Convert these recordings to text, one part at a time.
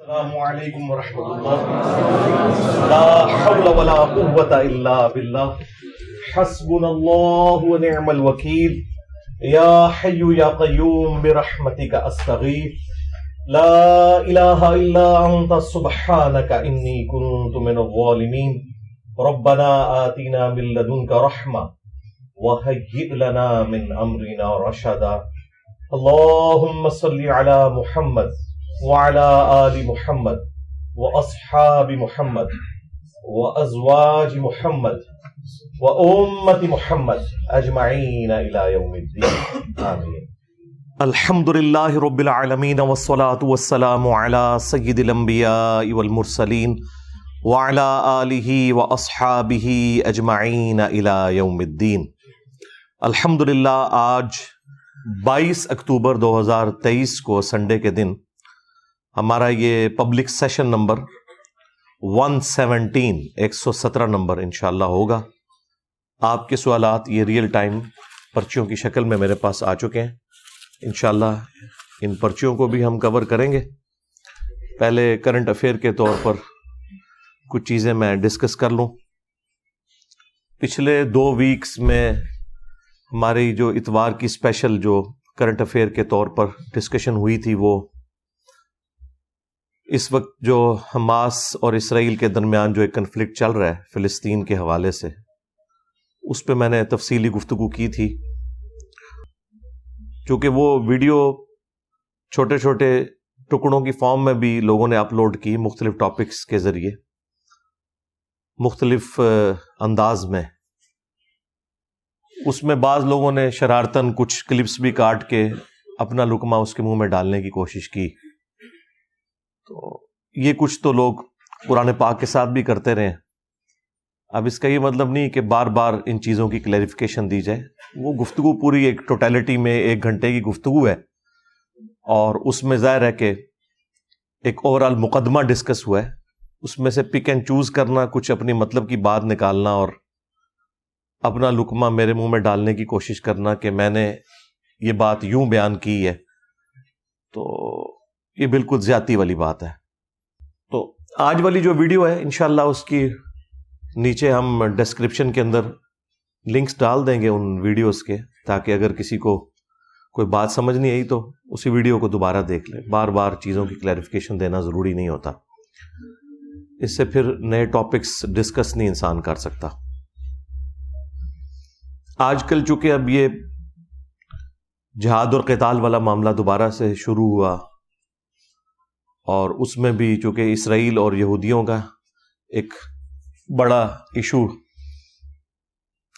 السلام علیکم ورحمۃ اللہ. لا حول ولا قوة الا باللہ حسبنا اللہ ونعم الوکیل. یا حی یا قیوم برحمتک استغیث. لا الہ الا انت سبحانک انی کنت من الظالمین. ربنا آتنا من لدنک رحمہ وہیئ لنا من امرنا رشدا. اللہم صل علی محمد وعلى آل محمد وأصحاب محمد وأزواج محمد وأمة محمد أجمعين إلى يوم الدين آمين. الحمد لله رب العالمين والصلاة والسلام على سيد الأنبياء والمرسلين وعلى آله وأصحابه أجمعين إلى يوم الدين. الحمدللہ آج 22 اکتوبر 2023 کو سنڈے کے دن ہمارا یہ پبلک سیشن نمبر 117 نمبر انشاءاللہ ہوگا. آپ کے سوالات یہ ریئل ٹائم پرچیوں کی شکل میں میرے پاس آ چکے ہیں. انشاءاللہ ان پرچیوں کو بھی ہم کور کریں گے. پہلے کرنٹ افیئر کے طور پر کچھ چیزیں میں ڈسکس کر لوں. پچھلے 2 ویکس میں ہماری جو اتوار کی اسپیشل جو کرنٹ افیئر کے طور پر ڈسکشن ہوئی تھی، وہ اس وقت جو حماس اور اسرائیل کے درمیان جو ایک کنفلکٹ چل رہا ہے فلسطین کے حوالے سے، اس پہ میں نے تفصیلی گفتگو کی تھی. چونکہ وہ ویڈیو چھوٹے چھوٹے ٹکڑوں کی فارم میں بھی لوگوں نے اپلوڈ کی مختلف ٹاپکس کے ذریعے مختلف انداز میں. اس میں بعض لوگوں نے شرارتاً کچھ کلپس بھی کاٹ کے اپنا لقمہ اس کے منہ میں ڈالنے کی کوشش کی. تو یہ کچھ تو لوگ قرآن پاک کے ساتھ بھی کرتے رہے. اب اس کا یہ مطلب نہیں کہ بار بار ان چیزوں کی کلیریفیکیشن دی جائے. وہ گفتگو پوری ایک ٹوٹیلٹی میں 1 گھنٹے کی گفتگو ہے، اور اس میں ظاہر ہے کہ ایک اوور آل مقدمہ ڈسکس ہوا ہے. اس میں سے پک اینڈ چوز کرنا، کچھ اپنی مطلب کی بات نکالنا اور اپنا لقمہ میرے منہ میں ڈالنے کی کوشش کرنا کہ میں نے یہ بات یوں بیان کی ہے، تو یہ بالکل زیادتی والی بات ہے. تو آج والی جو ویڈیو ہے انشاءاللہ اس کی نیچے ہم ڈسکرپشن کے اندر لنکس ڈال دیں گے ان ویڈیوز کے، تاکہ اگر کسی کو کوئی بات سمجھ نہیں آئی تو اسی ویڈیو کو دوبارہ دیکھ لیں. بار بار چیزوں کی کلیریفیکیشن دینا ضروری نہیں ہوتا، اس سے پھر نئے ٹاپکس ڈسکس نہیں انسان کر سکتا. آج کل چونکہ اب یہ جہاد اور قتال والا معاملہ دوبارہ سے شروع ہوا، اور اس میں بھی چونکہ اسرائیل اور یہودیوں کا ایک بڑا ایشو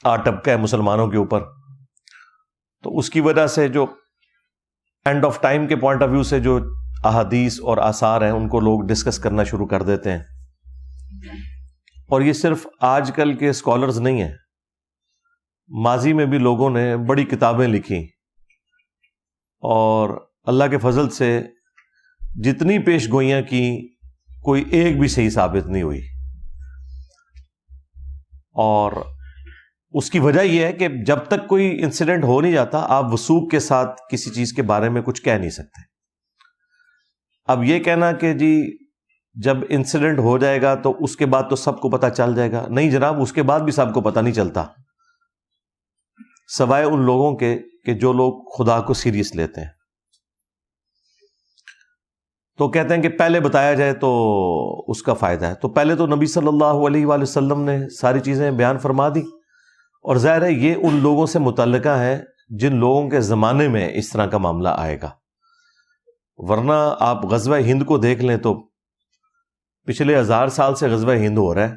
آ ٹپکا ہے مسلمانوں کے اوپر، تو اس کی وجہ سے جو اینڈ آف ٹائم کے پوائنٹ آف ویو سے جو احادیث اور آثار ہیں ان کو لوگ ڈسکس کرنا شروع کر دیتے ہیں. اور یہ صرف آج کل کے اسکالرز نہیں ہیں، ماضی میں بھی لوگوں نے بڑی کتابیں لکھی، اور اللہ کے فضل سے جتنی پیش گوئیاں کی کوئی ایک بھی صحیح ثابت نہیں ہوئی. اور اس کی وجہ یہ ہے کہ جب تک کوئی انسیڈنٹ ہو نہیں جاتا آپ وثوق کے ساتھ کسی چیز کے بارے میں کچھ کہہ نہیں سکتے. اب یہ کہنا کہ جی جب انسیڈنٹ ہو جائے گا تو اس کے بعد تو سب کو پتہ چل جائے گا، نہیں جناب، اس کے بعد بھی سب کو پتہ نہیں چلتا، سوائے ان لوگوں کے کہ جو لوگ خدا کو سیریس لیتے ہیں. تو کہتے ہیں کہ پہلے بتایا جائے تو اس کا فائدہ ہے. تو پہلے تو نبی صلی اللہ علیہ وآلہ وسلم نے ساری چیزیں بیان فرما دی، اور ظاہر ہے یہ ان لوگوں سے متعلقہ ہے جن لوگوں کے زمانے میں اس طرح کا معاملہ آئے گا. ورنہ آپ غزوہ ہند کو دیکھ لیں تو پچھلے 1000 سال سے غزوہ ہند ہو رہا ہے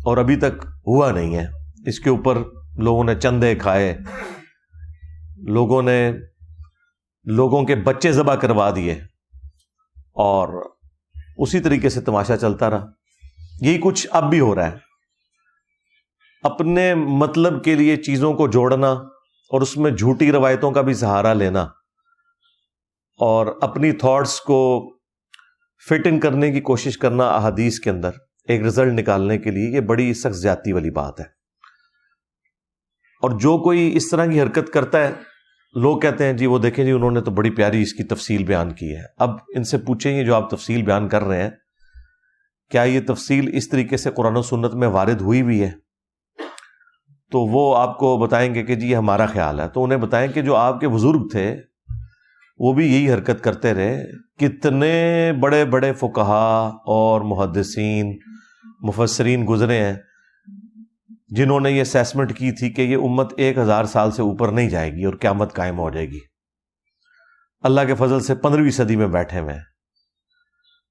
اور ابھی تک ہوا نہیں ہے. اس کے اوپر لوگوں نے چندے کھائے، لوگوں نے لوگوں کے بچے ذبح کروا دیے، اور اسی طریقے سے تماشا چلتا رہا. یہی کچھ اب بھی ہو رہا ہے. اپنے مطلب کے لیے چیزوں کو جوڑنا اور اس میں جھوٹی روایتوں کا بھی سہارا لینا اور اپنی تھاٹس کو فٹ ان کرنے کی کوشش کرنا احادیث کے اندر ایک رزلٹ نکالنے کے لیے، یہ بڑی سخت زیادتی والی بات ہے. اور جو کوئی اس طرح کی حرکت کرتا ہے لوگ کہتے ہیں جی وہ دیکھیں جی انہوں نے تو بڑی پیاری اس کی تفصیل بیان کی ہے. اب ان سے پوچھیں یہ جو آپ تفصیل بیان کر رہے ہیں کیا یہ تفصیل اس طریقے سے قرآن و سنت میں وارد ہوئی بھی ہے؟ تو وہ آپ کو بتائیں گے کہ جی یہ ہمارا خیال ہے. تو انہیں بتائیں کہ جو آپ کے بزرگ تھے وہ بھی یہی حرکت کرتے رہے. کتنے بڑے بڑے فقہا اور محدثین مفسرین گزرے ہیں جنہوں نے یہ اسیسمنٹ کی تھی کہ یہ امت 1000 سال سے اوپر نہیں جائے گی اور قیامت قائم ہو جائے گی. اللہ کے فضل سے 15ویں صدی میں بیٹھے ہوئے ہیں.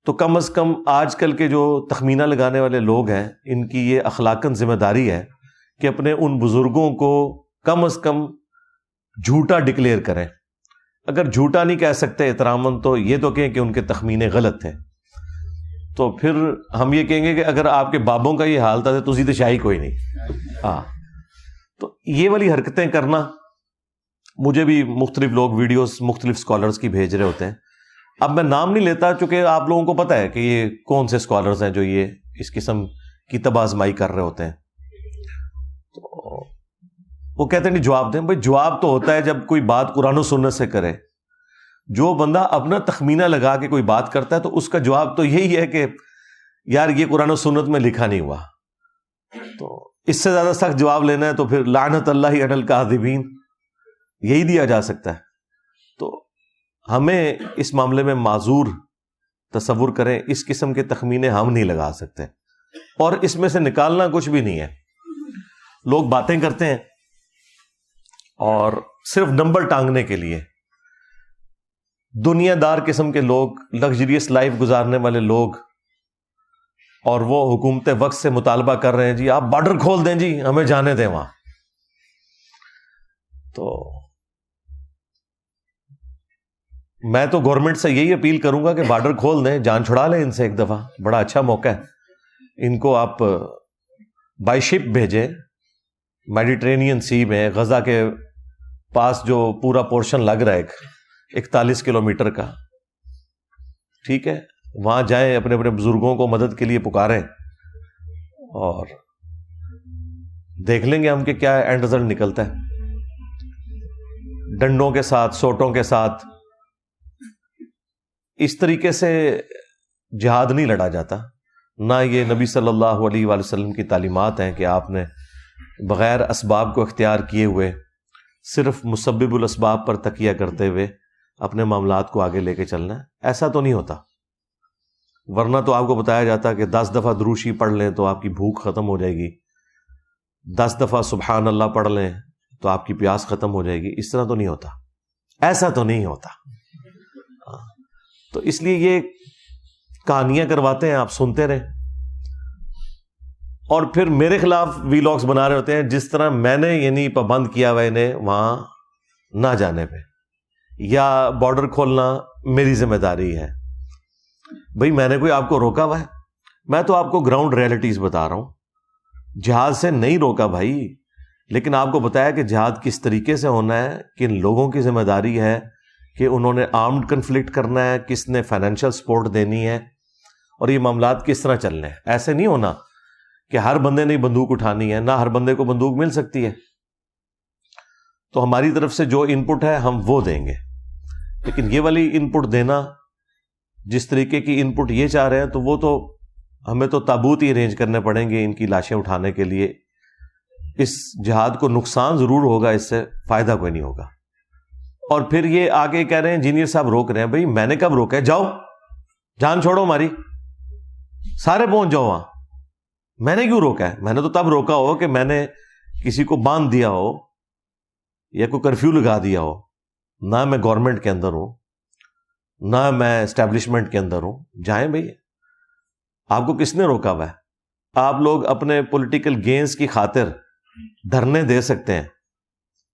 تو کم از کم آج کل کے جو تخمینہ لگانے والے لوگ ہیں ان کی یہ اخلاقاً ذمہ داری ہے کہ اپنے ان بزرگوں کو کم از کم جھوٹا ڈکلیئر کریں. اگر جھوٹا نہیں کہہ سکتے احتراماً تو یہ تو کہیں کہ ان کے تخمینے غلط تھے. تو پھر ہم یہ کہیں گے کہ اگر آپ کے بابوں کا یہ حال تھا تو تسی تو شاہی کوئی نہیں. ہاں تو یہ والی حرکتیں کرنا مجھے بھی مختلف لوگ ویڈیوز مختلف اسکالرز کی بھیج رہے ہوتے ہیں. اب میں نام نہیں لیتا چونکہ آپ لوگوں کو پتہ ہے کہ یہ کون سے اسکالرز ہیں جو یہ اس قسم کی طب آزمائی کر رہے ہوتے ہیں. تو وہ کہتے ہیں نہیں جواب دیں. بھائی جواب تو ہوتا ہے جب کوئی بات قرآن و سنت سے کرے. جو بندہ اپنا تخمینہ لگا کے کوئی بات کرتا ہے تو اس کا جواب تو یہی ہے کہ یار یہ قرآن و سنت میں لکھا نہیں ہوا. تو اس سے زیادہ سخت جواب لینا ہے تو پھر لعنت اللہ علی الکاذبین یہی دیا جا سکتا ہے. تو ہمیں اس معاملے میں معذور تصور کریں. اس قسم کے تخمینے ہم نہیں لگا سکتے اور اس میں سے نکالنا کچھ بھی نہیں ہے. لوگ باتیں کرتے ہیں اور صرف نمبر ٹانگنے کے لیے. دنیا دار قسم کے لوگ, لگژریس لائف گزارنے والے لوگ, اور وہ حکومت وقت سے مطالبہ کر رہے ہیں جی آپ بارڈر کھول دیں جی ہمیں جانے دیں وہاں. تو میں تو گورنمنٹ سے یہی اپیل کروں گا کہ بارڈر کھول دیں, جان چھڑا لیں ان سے ایک دفعہ. بڑا اچھا موقع ہے. ان کو آپ بائی شپ بھیجیں میڈیٹرینین سی میں. غزہ کے پاس جو پورا پورشن لگ رہا ہے 41 کلومیٹر کا, ٹھیک ہے, وہاں جائیں, اپنے اپنے بزرگوں کو مدد کے لیے پکاریں اور دیکھ لیں گے ہم کہ کیا اینڈ رزلٹ نکلتا ہے. ڈنڈوں کے ساتھ, سوٹوں کے ساتھ اس طریقے سے جہاد نہیں لڑا جاتا. نہ یہ نبی صلی اللہ علیہ وآلہ وسلم کی تعلیمات ہیں کہ آپ نے بغیر اسباب کو اختیار کیے ہوئے صرف مسبب الاسباب پر تکیہ کرتے ہوئے اپنے معاملات کو آگے لے کے چلنا ہے. ایسا تو نہیں ہوتا. ورنہ تو آپ کو بتایا جاتا کہ 10 دفعہ دروشی پڑھ لیں تو آپ کی بھوک ختم ہو جائے گی, 10 دفعہ سبحان اللہ پڑھ لیں تو آپ کی پیاس ختم ہو جائے گی. اس طرح تو نہیں ہوتا, ایسا تو نہیں ہوتا. تو اس لیے یہ کہانیاں کرواتے ہیں, آپ سنتے رہیں اور پھر میرے خلاف ویلاگز بنا رہے ہوتے ہیں جس طرح میں نے یعنی پابند کیا ہوا انہیں وہاں نہ جانے پہ, یا بارڈر کھولنا میری ذمہ داری ہے. بھئی میں نے کوئی آپ کو روکا ہوا ہے؟ میں تو آپ کو گراؤنڈ ریئلٹیز بتا رہا ہوں. جہاد سے نہیں روکا بھائی, لیکن آپ کو بتایا کہ جہاد کس طریقے سے ہونا ہے, کن لوگوں کی ذمہ داری ہے کہ انہوں نے آرمڈ کنفلکٹ کرنا ہے, کس نے فائنینشیل سپورٹ دینی ہے, اور یہ معاملات کس طرح چلنے ہیں. ایسے نہیں ہونا کہ ہر بندے نے بندوق اٹھانی ہے, نہ ہر بندے کو بندوق مل سکتی ہے. تو ہماری طرف سے جو ان پٹ ہے ہم وہ دیں گے, لیکن یہ والی ان پٹ دینا, جس طریقے کی ان پٹ یہ چاہ رہے ہیں, تو وہ تو ہمیں تو تابوت ہی ارینج کرنے پڑیں گے ان کی لاشیں اٹھانے کے لیے. اس جہاد کو نقصان ضرور ہوگا, اس سے فائدہ کوئی نہیں ہوگا. اور پھر یہ آگے کہہ رہے ہیں انجینئر صاحب روک رہے ہیں. بھائی میں نے کب روکا ہے؟ جاؤ, جان چھوڑو ہماری, سارے پہنچ جاؤ وہاں. میں نے کیوں روکا ہے؟ میں نے تو تب روکا ہو کہ میں نے کسی کو باندھ دیا ہو یا کوئی کرفیو لگا دیا ہو. نہ میں گورنمنٹ کے اندر ہوں, نہ میں اسٹیبلشمنٹ کے اندر ہوں. جائیں بھائی, آپ کو کس نے روکا ہوا ہے؟ آپ لوگ اپنے پولیٹیکل گینز کی خاطر دھرنے دے سکتے ہیں.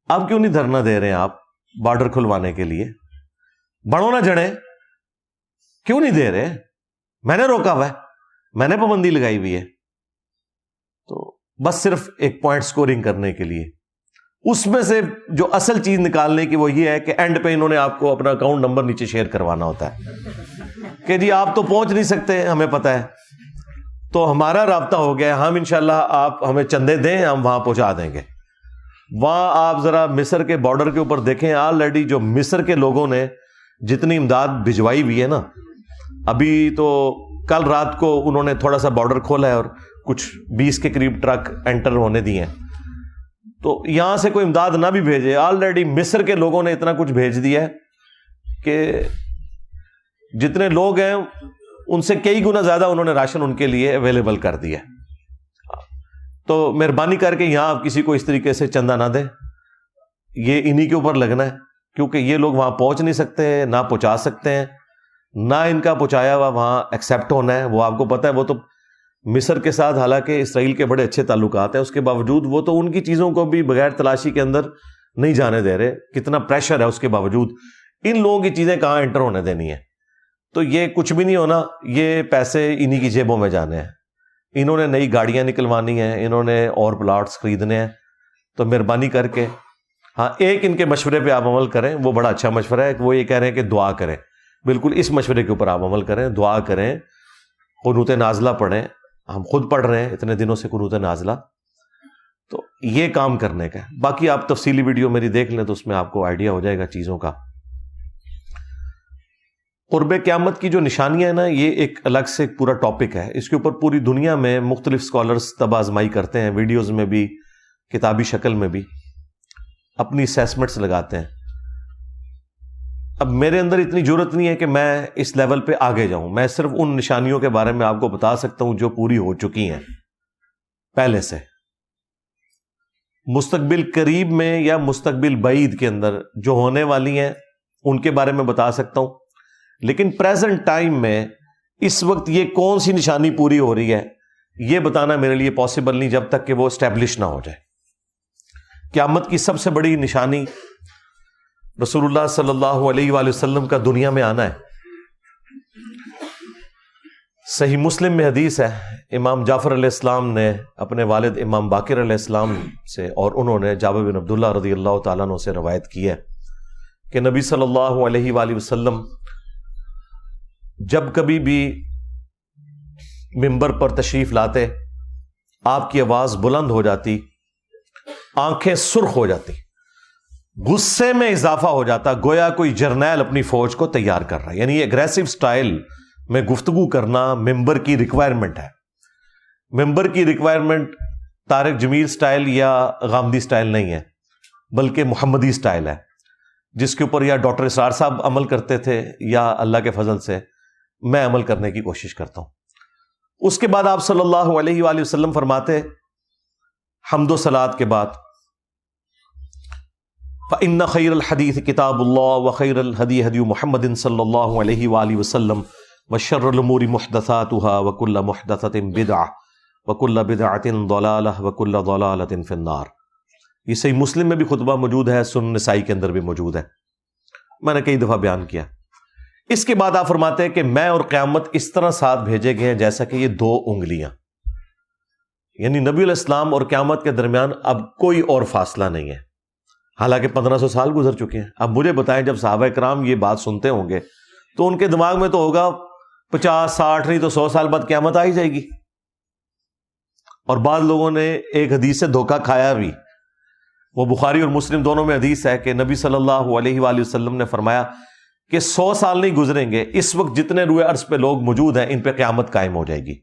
آپ کیوں نہیں دھرنا دے رہے ہیں؟ آپ بارڈر کھلوانے کے لیے بڑھو نہ جڑیں, کیوں نہیں دے رہے؟ میں نے روکا ہوا ہے, میں نے پابندی لگائی ہوئی ہے. تو بس صرف ایک پوائنٹ سکورنگ کرنے کے لیے. اس میں سے جو اصل چیز نکالنے کی وہ یہ ہے کہ اینڈ پہ انہوں نے آپ کو اپنا اکاؤنٹ نمبر نیچے شیئر کروانا ہوتا ہے کہ جی آپ تو پہنچ نہیں سکتے, ہمیں پتہ ہے, تو ہمارا رابطہ ہو گیا, ہم انشاءاللہ آپ ہمیں چندے دیں, ہم وہاں پہنچا دیں گے. وہاں آپ ذرا مصر کے بارڈر کے اوپر دیکھیں، آلریڈی جو مصر کے لوگوں نے جتنی امداد بھجوائی ہوئی ہے نا، ابھی تو کل رات کو انہوں نے تھوڑا سا بارڈر کھولا ہے اور کچھ 20 کے قریب ٹرک انٹر ہونے دیے ہیں، تو یہاں سے کوئی امداد نہ بھی بھیجے، آلریڈی مصر کے لوگوں نے اتنا کچھ بھیج دیا ہے کہ جتنے لوگ ہیں ان سے کئی گنا زیادہ انہوں نے راشن ان کے لیے اویلیبل کر دیا ہے۔ تو مہربانی کر کے یہاں آپ کسی کو اس طریقے سے چندہ نہ دیں، یہ انہی کے اوپر لگنا ہے، کیونکہ یہ لوگ وہاں پہنچ نہیں سکتے ہیں، نہ پہنچا سکتے ہیں، نہ ان کا پہنچایا ہوا وہاں ایکسیپٹ ہونا ہے۔ وہ آپ کو پتہ ہے، وہ تو مصر کے ساتھ حالانکہ اسرائیل کے بڑے اچھے تعلقات ہیں، اس کے باوجود وہ تو ان کی چیزوں کو بھی بغیر تلاشی کے اندر نہیں جانے دے رہے، کتنا پریشر ہے اس کے باوجود ان لوگوں کی چیزیں کہاں انٹر ہونے دینی ہے۔ تو یہ کچھ بھی نہیں ہونا، یہ پیسے انہی کی جیبوں میں جانے ہیں، انہوں نے نئی گاڑیاں نکلوانی ہیں، انہوں نے اور پلاٹس خریدنے ہیں۔ تو مہربانی کر کے ہاں ایک ان کے مشورے پہ آپ عمل کریں، وہ بڑا اچھا مشورہ ہے، وہ یہ کہہ رہے ہیں کہ دعا کریں، بالکل اس مشورے کے اوپر آپ عمل کریں، دعا کریں، قنوت نازلہ پڑھیں، ہم خود پڑھ رہے ہیں اتنے دنوں سے قنوت نازلہ، تو یہ کام کرنے کا ہے۔ باقی آپ تفصیلی ویڈیو میری دیکھ لیں تو اس میں آپ کو آئیڈیا ہو جائے گا چیزوں کا۔ قرب قیامت کی جو نشانیاں ہیں نا، یہ ایک الگ سے ایک پورا ٹاپک ہے، اس کے اوپر پوری دنیا میں مختلف اسکالرز تب آزمائی کرتے ہیں، ویڈیوز میں بھی، کتابی شکل میں بھی اپنی اسیسمنٹس لگاتے ہیں۔ اب میرے اندر اتنی جرت نہیں ہے کہ میں اس لیول پہ آگے جاؤں، میں صرف ان نشانیوں کے بارے میں آپ کو بتا سکتا ہوں جو پوری ہو چکی ہیں پہلے سے۔ مستقبل قریب میں یا مستقبل بعید کے اندر جو ہونے والی ہیں ان کے بارے میں بتا سکتا ہوں، لیکن پریزنٹ ٹائم میں اس وقت یہ کون سی نشانی پوری ہو رہی ہے یہ بتانا میرے لیے پاسبل نہیں جب تک کہ وہ اسٹیبلش نہ ہو جائے۔ قیامت کی سب سے بڑی نشانی رسول اللہ صلی اللہ علیہ وآلہ وسلم کا دنیا میں آنا ہے۔ صحیح مسلم میں حدیث ہے، امام جعفر علیہ السلام نے اپنے والد امام باقر علیہ السلام سے، اور انہوں نے جابر بن عبداللہ رضی اللہ تعالیٰ عنہ سے روایت کی ہے کہ نبی صلی اللہ علیہ وآلہ وسلم جب کبھی بھی منبر پر تشریف لاتے، آپ کی آواز بلند ہو جاتی، آنکھیں سرخ ہو جاتی، غصے میں اضافہ ہو جاتا، گویا کوئی جرنیل اپنی فوج کو تیار کر رہا ہے۔ یعنی اگریسو سٹائل میں گفتگو کرنا ممبر کی ریکوائرمنٹ ہے۔ ممبر کی ریکوائرمنٹ طارق جمیل سٹائل یا غامدی سٹائل نہیں ہے، بلکہ محمدی سٹائل ہے، جس کے اوپر یا ڈاکٹر اسرار صاحب عمل کرتے تھے یا اللہ کے فضل سے میں عمل کرنے کی کوشش کرتا ہوں۔ اس کے بعد آپ صلی اللہ علیہ وآلہ وسلم فرماتے حمد و صلات کے بعد، فَإِنَّ خَيْرَ الْحَدِيثِ كِتَابُ اللَّهِ وَخَيْرَ الْهَدِيِ هَدْيُ مُحَمَّدٍ صلی اللہ علیہ وآلہ وسلم وَشَرَّ الْأُمُورِ مُحْدَثَاتُهَا وَكُلَّ مُحْدَثَةٍ بِدْعَةٍ وَكُلَّ بِدْعَةٍ ضَلَالَةٍ وَكُلَّ ضَلَالَةٍ فِي النَّارِ۔ یہ صحیح مسلم میں بھی خطبہ موجود ہے، سنن نسائی کے اندر بھی موجود ہے، میں نے کئی دفعہ بیان کیا۔ اس کے بعد آپ فرماتے ہیں کہ میں اور قیامت اس طرح ساتھ بھیجے گئے ہیں جیسا کہ یہ دو انگلیاں، یعنی نبی علیہ السلام اور قیامت کے درمیان اب کوئی اور فاصلہ نہیں ہے، حالانکہ 1500 سال گزر چکے ہیں۔ اب مجھے بتائیں، جب صحابہ کرام یہ بات سنتے ہوں گے تو ان کے دماغ میں تو ہوگا 50 60 نہیں تو 100 سال بعد قیامت آ ہی جائے گی۔ اور بعض لوگوں نے ایک حدیث سے دھوکہ کھایا بھی، وہ بخاری اور مسلم دونوں میں حدیث ہے کہ نبی صلی اللہ علیہ وآلہ وسلم نے فرمایا کہ 100 سال نہیں گزریں گے، اس وقت جتنے روئے عرض پہ لوگ موجود ہیں ان پہ قیامت قائم ہو جائے گی۔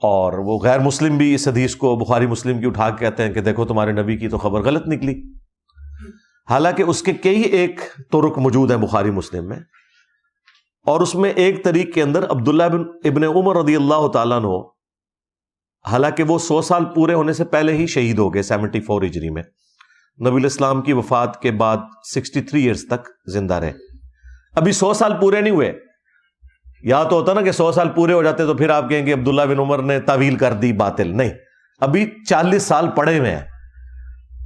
اور وہ غیر مسلم بھی اس حدیث کو بخاری مسلم کی اٹھا کے کہتے ہیں کہ دیکھو تمہارے نبی کی تو خبر غلط نکلی، حالانکہ اس کے کئی ایک طرق موجود ہیں بخاری مسلم میں، اور اس میں ایک طریق کے اندر عبداللہ ابن عمر رضی اللہ تعالیٰ عنہ، حالانکہ وہ 100 سال پورے ہونے سے پہلے ہی شہید ہو گئے 74 ہجری میں، نبی علیہ السلام کی وفات کے بعد 63 ایئرز تک زندہ رہے، ابھی 100 سال پورے نہیں ہوئے۔ یا تو ہوتا نا کہ 100 سال پورے ہو جاتے تو پھر آپ کہیں گے عبداللہ بن عمر نے تعویل کر دی باطل، نہیں، ابھی 40 سال پڑے ہوئے ہیں۔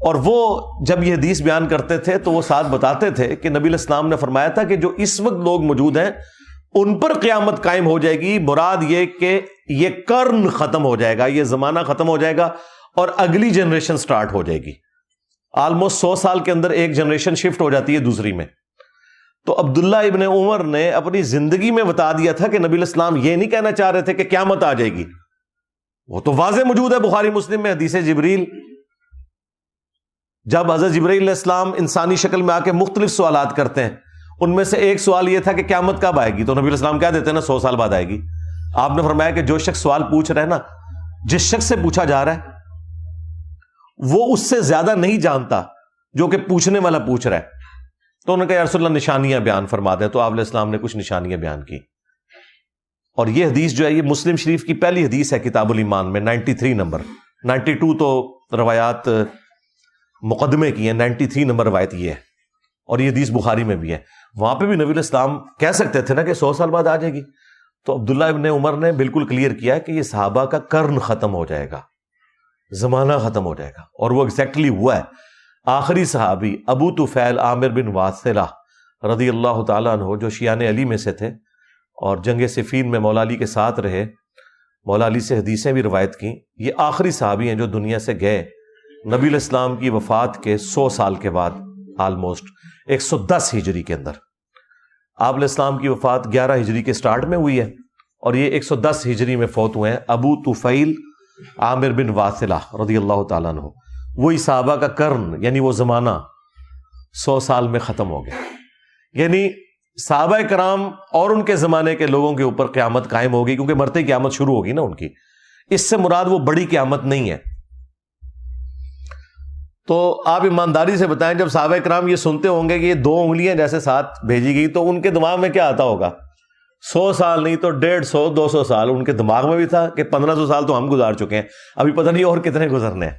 اور وہ جب یہ حدیث بیان کرتے تھے تو وہ ساتھ بتاتے تھے کہ نبی علیہ السلام نے فرمایا تھا کہ جو اس وقت لوگ موجود ہیں ان پر قیامت قائم ہو جائے گی، مراد یہ کہ یہ قرن ختم ہو جائے گا، یہ زمانہ ختم ہو جائے گا اور اگلی جنریشن سٹارٹ ہو جائے گی۔ آلموسٹ 100 سال کے اندر ایک جنریشن شفٹ ہو جاتی ہے دوسری میں۔ تو عبداللہ ابن عمر نے اپنی زندگی میں بتا دیا تھا کہ نبی علیہ السلام یہ نہیں کہنا چاہ رہے تھے کہ قیامت آ جائے گی، وہ تو واضح موجود ہے بخاری مسلم میں حدیث جبریل جب حضرت جبرائیل علیہ السلام انسانی شکل میں آ کے مختلف سوالات کرتے ہیں، ان میں سے ایک سوال یہ تھا کہ قیامت کب آئے گی، تو نبی علیہ السلام کہہ دیتے ہیں نا 100 سال بعد آئے گی۔ آپ نے فرمایا کہ جو شخص سوال پوچھ رہا ہے نا، جس شخص سے پوچھا جا رہا ہے وہ اس سے زیادہ نہیں جانتا جو کہ پوچھنے والا پوچھ رہا ہے۔ تو انہوں نے کہا یا رسول اللہ نشانیاں بیان فرما دیں، تو آپ علیہ السلام نے کچھ نشانیاں بیان کی۔ اور یہ حدیث جو ہے یہ مسلم شریف کی پہلی حدیث ہے کتاب الایمان میں، 93 نمبر، 92 تو روایات مقدمے کی ہیں، 93 نمبر روایت یہ ہے، اور یہ حدیث بخاری میں بھی ہے۔ وہاں پہ بھی نبی علیہ السلام کہہ سکتے تھے نا کہ 100 سال بعد آ جائے گی، تو عبداللہ ابن عمر نے بالکل کلیئر کیا ہے کہ یہ صحابہ کا قرن ختم ہو جائے گا، زمانہ ختم ہو جائے گا، اور وہ ایگزیکٹلی ہوا ہے۔ آخری صحابی ابو طفیل عامر بن واثلہ رضی اللہ تعالیٰ عنہ، جو شیعان علی میں سے تھے اور جنگ صفین میں مولا علی کے ساتھ رہے، مولا علی سے حدیثیں بھی روایت کی، یہ آخری صحابی ہیں جو دنیا سے گئے نبی علیہ السلام کی وفات کے 100 سال کے بعد، آلموسٹ 110 ہجری کے اندر۔ آپ علیہ السلام کی وفات 11 ہجری کے سٹارٹ میں ہوئی ہے، اور یہ 110 ہجری میں فوت ہوئے ہیں ابو طفیل عامر بن واثلہ رضی اللہ تعالیٰ عنہ۔ وہی صحابہ کا قرن، یعنی وہ زمانہ 100 سال میں ختم ہو گیا، یعنی صحابہ کرام اور ان کے زمانے کے لوگوں کے اوپر قیامت قائم ہوگی، کیونکہ مرتے ہی قیامت شروع ہوگی نا ان کی۔ اس سے مراد وہ بڑی قیامت نہیں ہے۔ تو آپ ایمانداری سے بتائیں، جب صحابہ کرام یہ سنتے ہوں گے کہ یہ 2 انگلیاں جیسے ساتھ بھیجی گئی، تو ان کے دماغ میں کیا آتا ہوگا؟ 100 سال نہیں تو 150 200 سال ان کے دماغ میں بھی تھا کہ 1500 سال تو ہم گزار چکے ہیں، ابھی پتہ نہیں اور کتنے گزرنے ہیں۔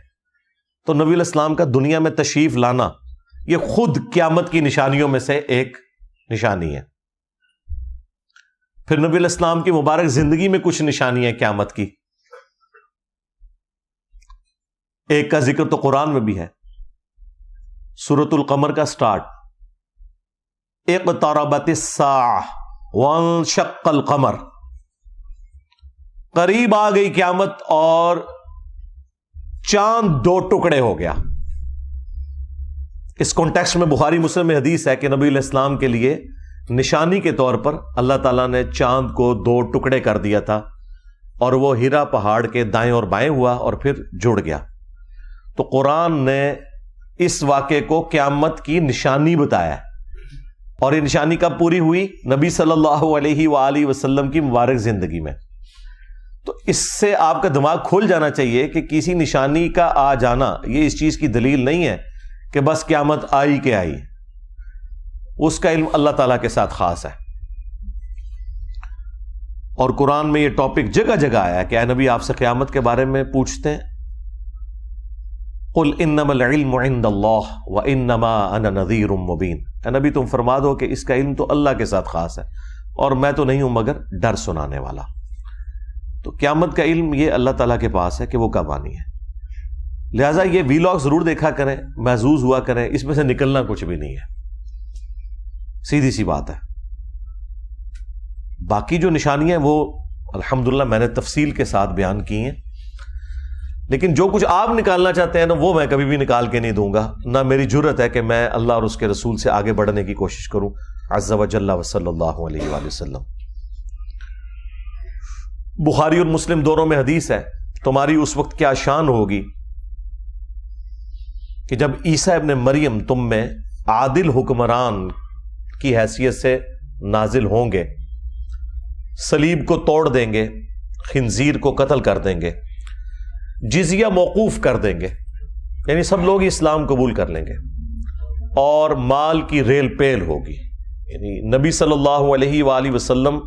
تو نبی علیہ السلام کا دنیا میں تشریف لانا یہ خود قیامت کی نشانیوں میں سے ایک نشانی ہے۔ پھر نبی علیہ السلام کی مبارک زندگی میں کچھ نشانیاں قیامت کی، ایک کا ذکر تو قرآن میں بھی ہے، سورۃ القمر کا سٹارٹ، اقتربت الساعہ وانشق القمر، قریب آ گئی قیامت اور چاند 2 ٹکڑے ہو گیا۔ اس کانٹیکسٹ میں بخاری مسلم میں حدیث ہے کہ نبی علیہ السلام کے لیے نشانی کے طور پر اللہ تعالیٰ نے چاند کو 2 ٹکڑے کر دیا تھا، اور وہ ہیرا پہاڑ کے دائیں اور بائیں ہوا اور پھر جڑ گیا۔ تو قرآن نے اس واقعے کو قیامت کی نشانی بتایا ہے، اور یہ نشانی کب پوری ہوئی؟ نبی صلی اللہ علیہ وآلہ وسلم کی مبارک زندگی میں۔ تو اس سے آپ کا دماغ کھل جانا چاہیے کہ کسی نشانی کا آ جانا یہ اس چیز کی دلیل نہیں ہے کہ بس قیامت آئی کہ آئی، اس کا علم اللہ تعالیٰ کے ساتھ خاص ہے۔ اور قرآن میں یہ ٹاپک جگہ جگہ آیا کہ اے نبی آپ سے قیامت کے بارے میں پوچھتے ہیں، قل انما العلم عند اللہ وانما انا نذیر مبین، اے نبی تم فرما دو کہ اس کا علم تو اللہ کے ساتھ خاص ہے، اور میں تو نہیں ہوں مگر ڈر سنانے والا۔ تو قیامت کا علم یہ اللہ تعالیٰ کے پاس ہے کہ وہ کب آنی ہے، لہٰذا یہ ویلاگ ضرور دیکھا کریں، محظوظ ہوا کریں، اس میں سے نکلنا کچھ بھی نہیں ہے، سیدھی سی بات ہے۔ باقی جو نشانیاں وہ الحمدللہ میں نے تفصیل کے ساتھ بیان کی ہیں، لیکن جو کچھ آپ نکالنا چاہتے ہیں نا وہ میں کبھی بھی نکال کے نہیں دوں گا، نہ میری جرت ہے کہ میں اللہ اور اس کے رسول سے آگے بڑھنے کی کوشش کروں عز وجل وصلی اللہ علیہ وآلہ وسلم۔ بخاری اور مسلم دونوں میں حدیث ہے، تمہاری اس وقت کیا شان ہوگی کہ جب عیسیٰ ابن مریم تم میں عادل حکمران کی حیثیت سے نازل ہوں گے، صلیب کو توڑ دیں گے، خنزیر کو قتل کر دیں گے، جزیہ موقوف کر دیں گے، یعنی سب لوگ اسلام قبول کر لیں گے، اور مال کی ریل پیل ہوگی۔ یعنی نبی صلی اللہ علیہ وآلہ وسلم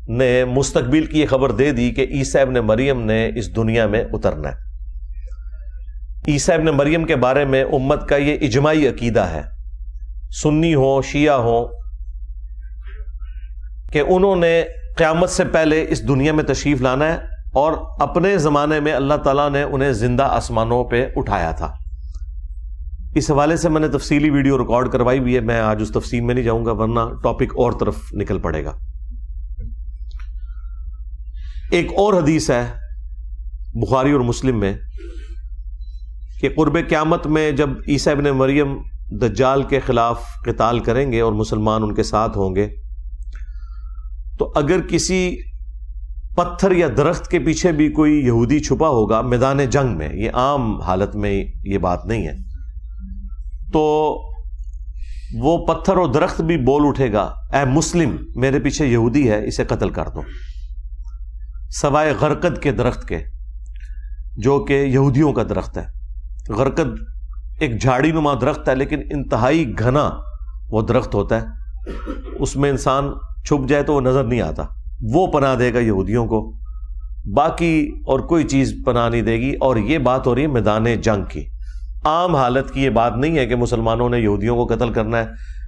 نے مستقبل کی یہ خبر دے دی کہ عیسیٰ ابن مریم نے اس دنیا میں اترنا ہے۔ عیسیٰ ابن مریم کے بارے میں امت کا یہ اجماعی عقیدہ ہے، سنی ہو شیعہ ہو، کہ انہوں نے قیامت سے پہلے اس دنیا میں تشریف لانا ہے، اور اپنے زمانے میں اللہ تعالیٰ نے انہیں زندہ آسمانوں پہ اٹھایا تھا۔ اس حوالے سے میں نے تفصیلی ویڈیو ریکارڈ کروائی ہوئی ہے، میں آج اس تفصیل میں نہیں جاؤں گا ورنہ ٹاپک اور طرف نکل پڑے گا۔ ایک اور حدیث ہے بخاری اور مسلم میں کہ قرب قیامت میں جب عیسیٰ ابن مریم دجال کے خلاف قتال کریں گے اور مسلمان ان کے ساتھ ہوں گے، تو اگر کسی پتھر یا درخت کے پیچھے بھی کوئی یہودی چھپا ہوگا میدان جنگ میں، یہ عام حالت میں یہ بات نہیں ہے، تو وہ پتھر اور درخت بھی بول اٹھے گا اے مسلم میرے پیچھے یہودی ہے اسے قتل کر دو، سوائے غرقد کے درخت کے جو کہ یہودیوں کا درخت ہے۔ غرقد ایک جھاڑی نما درخت ہے لیکن انتہائی گھنا وہ درخت ہوتا ہے، اس میں انسان چھپ جائے تو وہ نظر نہیں آتا، وہ پناہ دے گا یہودیوں کو، باقی اور کوئی چیز پناہ نہیں دے گی۔ اور یہ بات ہو رہی ہے میدان جنگ کی، عام حالت کی یہ بات نہیں ہے کہ مسلمانوں نے یہودیوں کو قتل کرنا ہے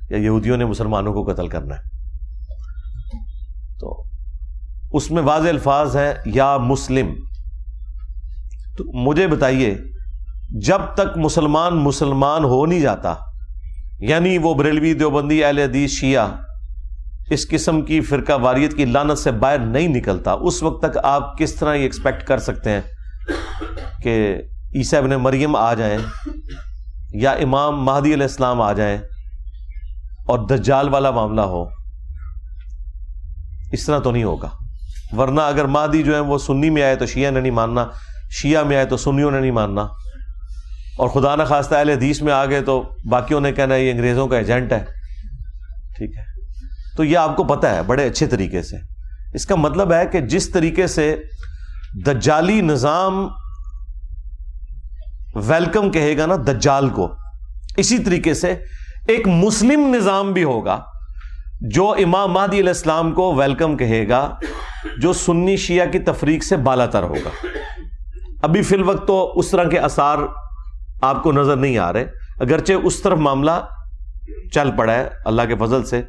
یا یہودیوں نے مسلمانوں کو قتل کرنا ہے۔ تو اس میں واضح الفاظ ہیں یا مسلم۔ تو مجھے بتائیے جب تک مسلمان ہو نہیں جاتا، یعنی وہ بریلوی، دیوبندی، اہل حدیث، شیعہ اس قسم کی فرقہ واریت کی لعنت سے باہر نہیں نکلتا، اس وقت تک آپ کس طرح یہ ایکسپیکٹ کر سکتے ہیں کہ عیسیٰ ابن مریم آ جائیں یا امام مہدی علیہ السلام آ جائیں اور دجال والا معاملہ ہو؟ اس طرح تو نہیں ہوگا۔ ورنہ اگر مہدی جو ہے وہ سنی میں آئے تو شیعہ نے نہیں ماننا، شیعہ میں آئے تو سنیوں نے نہیں ماننا، اور خدا نہ خواستہ اہل حدیث میں آ گئے تو باقیوں نے کہنا یہ انگریزوں کا ایجنٹ ہے۔ ٹھیک ہے، تو یہ آپ کو پتہ ہے بڑے اچھے طریقے سے۔ اس کا مطلب ہے کہ جس طریقے سے دجالی نظام ویلکم کہے گا نا دجال کو، اسی طریقے سے ایک مسلم نظام بھی ہوگا جو امام مہدی علیہ السلام کو ویلکم کہے گا، جو سنی شیعہ کی تفریق سے بالا تر ہوگا۔ ابھی فی الوقت تو اس طرح کے آثار آپ کو نظر نہیں آ رہے، اگرچہ اس طرف معاملہ چل پڑا ہے اللہ کے فضل سے۔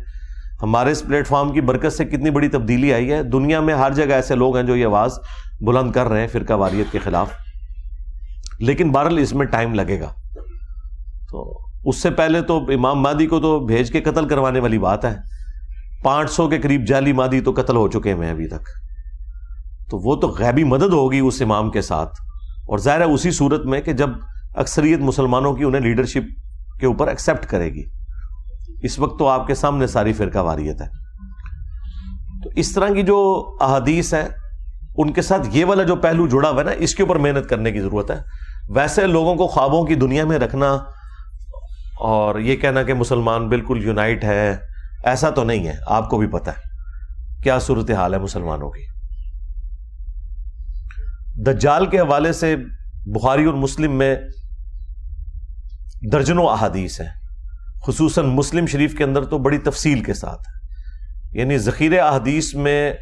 ہمارے اس پلیٹ فارم کی برکت سے کتنی بڑی تبدیلی آئی ہے، دنیا میں ہر جگہ ایسے لوگ ہیں جو یہ آواز بلند کر رہے ہیں فرقہ واریت کے خلاف، لیکن بہرحال اس میں ٹائم لگے گا۔ تو اس سے پہلے تو امام مہدی کو تو بھیج کے قتل کروانے والی بات ہے، 500 کے قریب جعلی مہدی تو قتل ہو چکے ہیں ابھی تک، تو وہ تو غیبی مدد ہوگی اس امام کے ساتھ، اور ظاہر ہے اسی صورت میں کہ جب اکثریت مسلمانوں کی انہیں لیڈرشپ کے اوپر ایکسپٹ کرے گی۔ اس وقت تو آپ کے سامنے ساری فرقہ واریت ہے۔ تو اس طرح کی جو احادیث ہیں ان کے ساتھ یہ والا جو پہلو جڑا ہوا ہے نا، اس کے اوپر محنت کرنے کی ضرورت ہے۔ ویسے لوگوں کو خوابوں کی دنیا میں رکھنا اور یہ کہنا کہ مسلمان بالکل یونائٹ ہے، ایسا تو نہیں ہے، آپ کو بھی پتہ ہے کیا صورتحال ہے مسلمانوں کی۔ دجال کے حوالے سے بخاری اور مسلم میں درجنوں احادیث ہیں، خصوصاً مسلم شریف کے اندر تو بڑی تفصیل کے ساتھ، یعنی ذخیرہ احادیث میں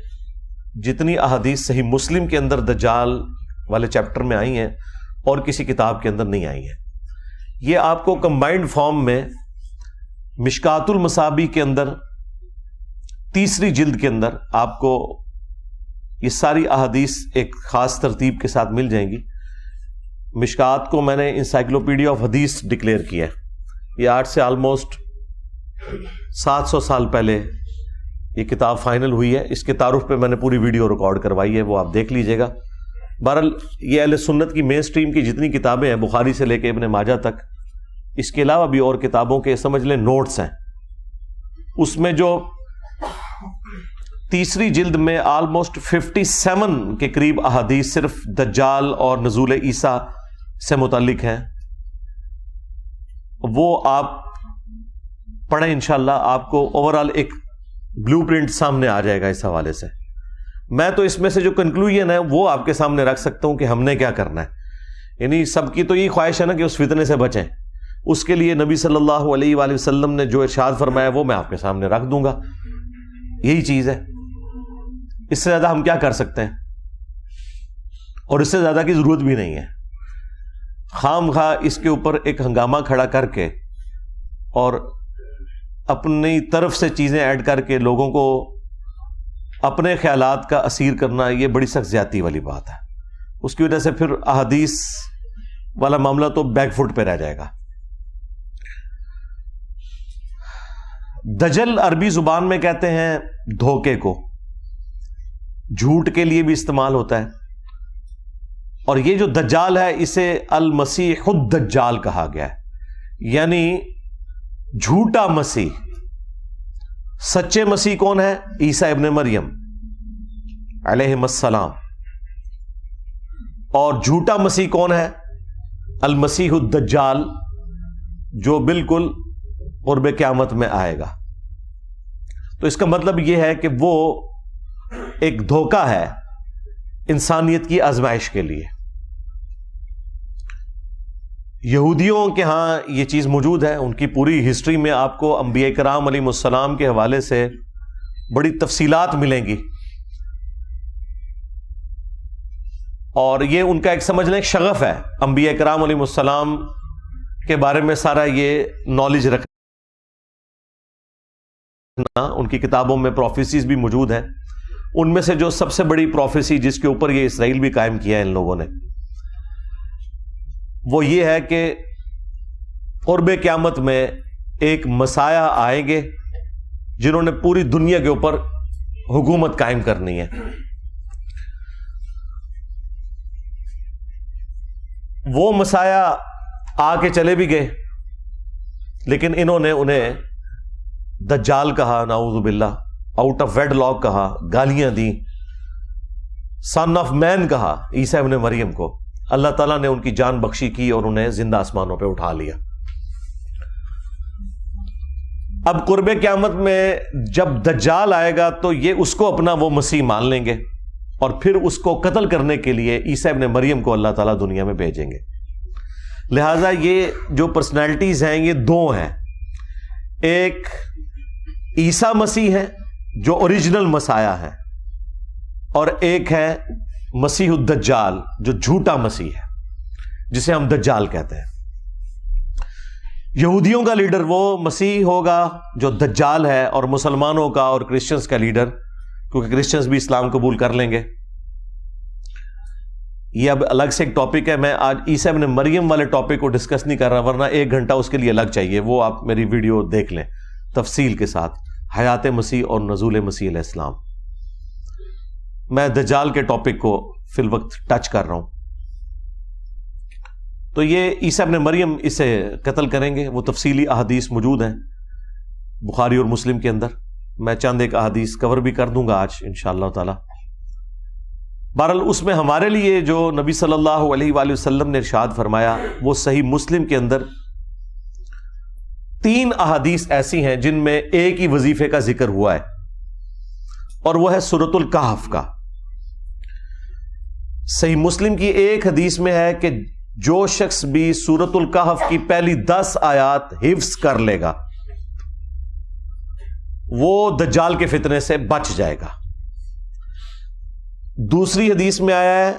جتنی احادیث صحیح مسلم کے اندر دجال والے چیپٹر میں آئی ہیں اور کسی کتاب کے اندر نہیں آئی ہیں۔ یہ آپ کو کمبائنڈ فارم میں مشکات المصابیح کے اندر 3 جلد کے اندر آپ کو یہ ساری احادیث ایک خاص ترتیب کے ساتھ مل جائیں گی۔ مشکات کو میں نے انسائکلوپیڈیا آف حدیث ڈکلیئر کیا ہے، یہ آج سے آلموسٹ 700 سال پہلے یہ کتاب فائنل ہوئی ہے۔ اس کے تعارف پہ میں نے پوری ویڈیو ریکارڈ کروائی ہے، وہ آپ دیکھ لیجئے گا۔ بہرحال یہ اہل سنت کی مین سٹریم کی جتنی کتابیں ہیں بخاری سے لے کے ابن ماجہ تک، اس کے علاوہ بھی اور کتابوں کے سمجھ لیں نوٹس ہیں، اس میں جو 3 جلد میں آلموسٹ 57 کے قریب احادیث صرف دجال اور نزول عیسیٰ سے متعلق ہیں، وہ آپ پڑھیں انشاءاللہ، آپ کو اوورال ایک بلو پرنٹ سامنے آ جائے گا اس حوالے سے۔ میں تو اس میں سے جو کنکلوژن ہے وہ آپ کے سامنے رکھ سکتا ہوں کہ ہم نے کیا کرنا ہے، یعنی سب کی تو یہ خواہش ہے نا کہ اس فتنے سے بچیں، اس کے لیے نبی صلی اللہ علیہ وآلہ وسلم نے جو ارشاد فرمایا وہ میں آپ کے سامنے رکھ دوں گا، یہی چیز ہے۔ اس سے زیادہ ہم کیا کر سکتے ہیں، اور اس سے زیادہ کی ضرورت بھی نہیں ہے۔ خام خواہ اس کے اوپر ایک ہنگامہ کھڑا کر کے اور اپنی طرف سے چیزیں ایڈ کر کے لوگوں کو اپنے خیالات کا اسیر کرنا، یہ بڑی سخت زیادتی والی بات ہے۔ اس کی وجہ سے پھر احادیث والا معاملہ تو بیک فٹ پہ رہ جائے گا۔ دجل عربی زبان میں کہتے ہیں دھوکے کو، جھوٹ کے لیے بھی استعمال ہوتا ہے، اور یہ جو دجال ہے اسے المسیح الدجال کہا گیا ہے، یعنی جھوٹا مسیح۔ سچے مسیح کون ہے؟ عیسیٰ ابن مریم علیہ السلام، اور جھوٹا مسیح کون ہے؟ المسیح الدجال جو بالکل قرب قیامت میں آئے گا. تو اس کا مطلب یہ ہے کہ وہ ایک دھوکہ ہے انسانیت کی آزمائش کے لیے. یہودیوں کے ہاں یہ چیز موجود ہے. ان کی پوری ہسٹری میں آپ کو انبیاء کرام علیہ السلام کے حوالے سے بڑی تفصیلات ملیں گی, اور یہ ان کا ایک سمجھ لیں شغف ہے انبیاء کرام علیہ السلام کے بارے میں سارا یہ نالج رکھنا. ان کی کتابوں میں پروفیسیز بھی موجود ہیں. ان میں سے جو سب سے بڑی پروفیسی جس کے اوپر یہ اسرائیل بھی قائم کیا ہے ان لوگوں نے, وہ یہ ہے کہ قرب قیامت میں ایک مسیح آئیں گے جنہوں نے پوری دنیا کے اوپر حکومت قائم کرنی ہے. وہ مسیح آ کے چلے بھی گئے, لیکن انہوں نے انہیں دجال کہا, نعوذ باللہ, آؤٹ آف ویڈ لاک کہا, گالیاں دیں, سن آف مین کہا عیسیٰ ابن مریم کو. اللہ تعالیٰ نے ان کی جان بخشی کی اور انہیں زندہ آسمانوں پہ اٹھا لیا. اب قرب قیامت میں جب دجال آئے گا تو یہ اس کو اپنا وہ مسیح مان لیں گے, اور پھر اس کو قتل کرنے کے لیے عیسیٰ ابن مریم کو اللہ تعالیٰ دنیا میں بھیجیں گے. لہذا یہ جو پرسنالٹیز ہیں یہ دو ہیں. ایک عیسیٰ مسیح ہے جو اوریجنل مسیح ہے, اور ایک ہے مسیح الدجال جو جھوٹا مسیح ہے, جسے ہم دجال کہتے ہیں. یہودیوں کا لیڈر وہ مسیح ہوگا جو دجال ہے, اور مسلمانوں کا اور کرسچنز کا لیڈر, کیونکہ کرسچنز بھی اسلام قبول کر لیں گے. یہ اب الگ سے ایک ٹاپک ہے. میں آج عیسیٰ ابن مریم والے ٹاپک کو ڈسکس نہیں کر رہا, ورنہ 1 گھنٹہ اس کے لیے الگ چاہیے. وہ آپ میری ویڈیو دیکھ لیں تفصیل کے ساتھ, حیات مسیح اور نزول مسیح علیہ السلام. میں دجال کے ٹاپک کو فی الوقت ٹچ کر رہا ہوں. تو یہ عیسیٰ ابن مریم اسے قتل کریں گے. وہ تفصیلی احادیث موجود ہیں بخاری اور مسلم کے اندر. میں چند ایک احادیث کور بھی کر دوں گا آج انشاءاللہ تعالی. بہرحال اس میں ہمارے لیے جو نبی صلی اللہ علیہ وآلہ وسلم نے ارشاد فرمایا وہ صحیح مسلم کے اندر 3 احادیث ایسی ہیں جن میں ایک ہی وظیفے کا ذکر ہوا ہے, اور وہ ہے سورۃ الکہف کا. صحیح مسلم کی ایک حدیث میں ہے کہ جو شخص بھی سورۃ الکہف کی پہلی 10 آیات حفظ کر لے گا وہ دجال کے فتنے سے بچ جائے گا. دوسری حدیث میں آیا ہے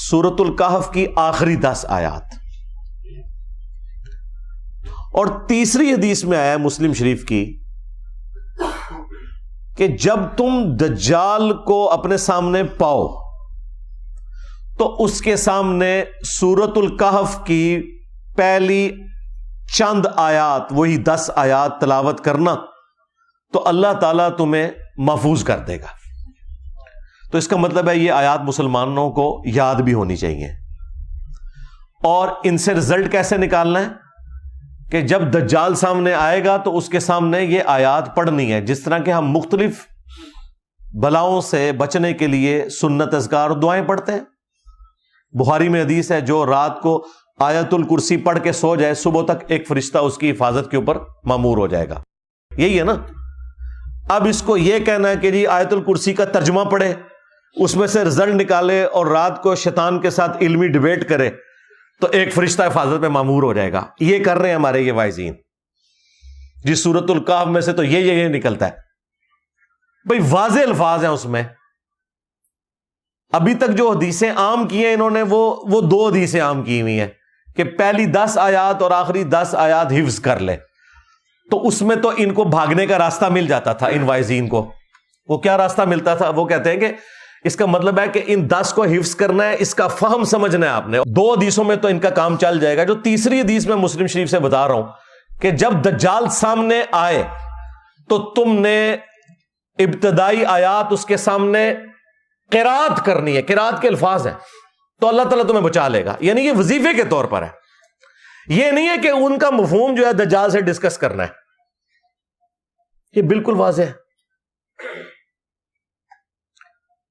سورۃ الکہف کی آخری 10 آیات, اور تیسری حدیث میں آیا ہے مسلم شریف کی کہ جب تم دجال کو اپنے سامنے پاؤ تو اس کے سامنے سورۃ الکہف کی پہلی چند آیات, وہی 10 آیات تلاوت کرنا, تو اللہ تعالیٰ تمہیں محفوظ کر دے گا. تو اس کا مطلب ہے یہ آیات مسلمانوں کو یاد بھی ہونی چاہیے. اور ان سے رزلٹ کیسے نکالنا ہے کہ جب دجال سامنے آئے گا تو اس کے سامنے یہ آیات پڑھنی ہے. جس طرح کہ ہم مختلف بلاؤں سے بچنے کے لیے سنت اذکار اور دعائیں پڑھتے ہیں. بخاری میں حدیث ہے جو رات کو آیت الکرسی پڑھ کے سو جائے صبح تک ایک فرشتہ اس کی حفاظت کے اوپر مامور ہو جائے گا. یہی ہے نا. اب اس کو یہ کہنا ہے کہ جی آیت الکرسی کا ترجمہ پڑھے, اس میں سے رزلٹ نکالے اور رات کو شیطان کے ساتھ علمی ڈیبیٹ کرے تو ایک فرشتہ حفاظت میں مامور ہو جائے گا. یہ کر رہے ہیں ہمارے یہ واعظین. جی سورۃ الکہف میں سے تو یہ نکلتا ہے. بھئی واضح الفاظ ہیں اس میں. ابھی تک جو حدیثیں عام کی ہیں انہوں نے وہ 2 حدیثیں عام کی ہوئی ہیں کہ پہلی 10 آیات اور آخری 10 آیات حفظ کر لے. تو اس میں تو ان کو بھاگنے کا راستہ مل جاتا تھا. ان واعظین کو وہ کیا راستہ ملتا تھا؟ وہ کہتے ہیں کہ اس کا مطلب ہے کہ ان 10 کو حفظ کرنا ہے, اس کا فہم سمجھنا ہے آپ نے. 2 حدیثوں میں تو ان کا کام چل جائے گا. جو تیسری حدیث میں مسلم شریف سے بتا رہا ہوں کہ جب دجال سامنے آئے تو تم نے ابتدائی آیات اس کے سامنے قرات کرنی ہے. قرات کے الفاظ ہیں تو اللہ تعالیٰ تمہیں بچا لے گا. یعنی یہ وظیفے کے طور پر ہے. یہ نہیں ہے کہ ان کا مفہوم جو ہے دجال سے ڈسکس کرنا ہے. یہ بالکل واضح ہے.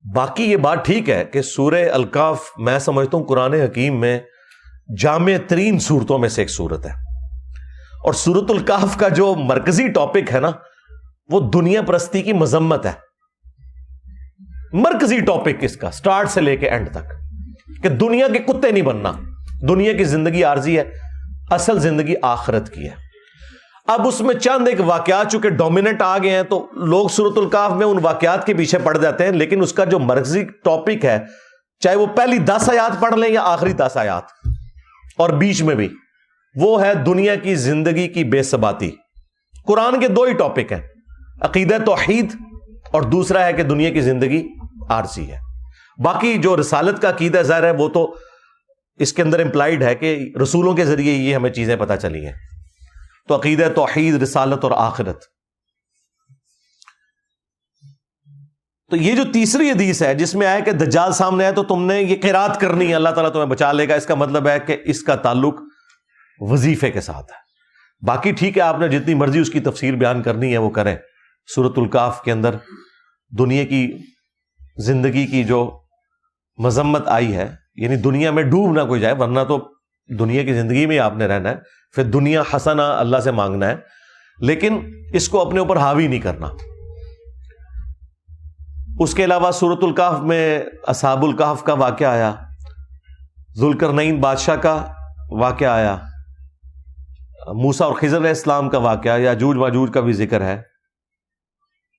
باقی یہ بات ٹھیک ہے کہ سورہ الکہف میں سمجھتا ہوں قرآن حکیم میں جامع ترین صورتوں میں سے ایک صورت ہے, اور سورۃ الکہف کا جو مرکزی ٹاپک ہے نا وہ دنیا پرستی کی مذمت ہے. مرکزی ٹاپک اس کا سٹارٹ سے لے کے اینڈ تک کہ دنیا کے کتے نہیں بننا, دنیا کی زندگی عارضی ہے, اصل زندگی آخرت کی ہے. اب اس میں چند ایک واقعات چونکہ ڈومیننٹ آ گئے ہیں تو لوگ سورۃ الکہف میں ان واقعات کے پیچھے پڑ جاتے ہیں, لیکن اس کا جو مرکزی ٹاپک ہے چاہے وہ پہلی 10 آیات پڑھ لیں یا آخری 10 آیات اور بیچ میں بھی, وہ ہے دنیا کی زندگی کی بے ثباتی. قرآن کے 2 ہی ٹاپک ہیں, عقیدہ توحید اور دوسرا ہے کہ دنیا کی زندگی عارضی ہے. باقی جو رسالت کا عقیدہ ظاہر ہے وہ تو اس کے اندر امپلائیڈ ہے کہ رسولوں کے ذریعے یہ ہمیں چیزیں پتہ چلی ہیں. تو عقیدہ توحید, رسالت اور آخرت. تو یہ جو تیسری حدیث ہے جس میں آیا کہ دجال سامنے آئے تو تم نے یہ قرات کرنی ہے, اللہ تعالیٰ تمہیں بچا لے گا, اس کا مطلب ہے کہ اس کا تعلق وظیفے کے ساتھ ہے. باقی ٹھیک ہے, آپ نے جتنی مرضی اس کی تفسیر بیان کرنی ہے وہ کریں. سورۃ الکہف کے اندر دنیا کی زندگی کی جو مذمت آئی ہے, یعنی دنیا میں ڈوب نہ کوئی جائے, ورنہ تو دنیا کی زندگی میں آپ نے رہنا ہے, پھر دنیا حسنہ اللہ سے مانگنا ہے, لیکن اس کو اپنے اوپر حاوی نہیں کرنا. اس کے علاوہ سورۃ الکہف میں اصحاب الکہف کا واقعہ آیا, ذوالقرنین بادشاہ کا واقعہ آیا, موسیٰ اور خضر علیہ السلام کا واقعہ, یاجوج ماجوج کا بھی ذکر ہے,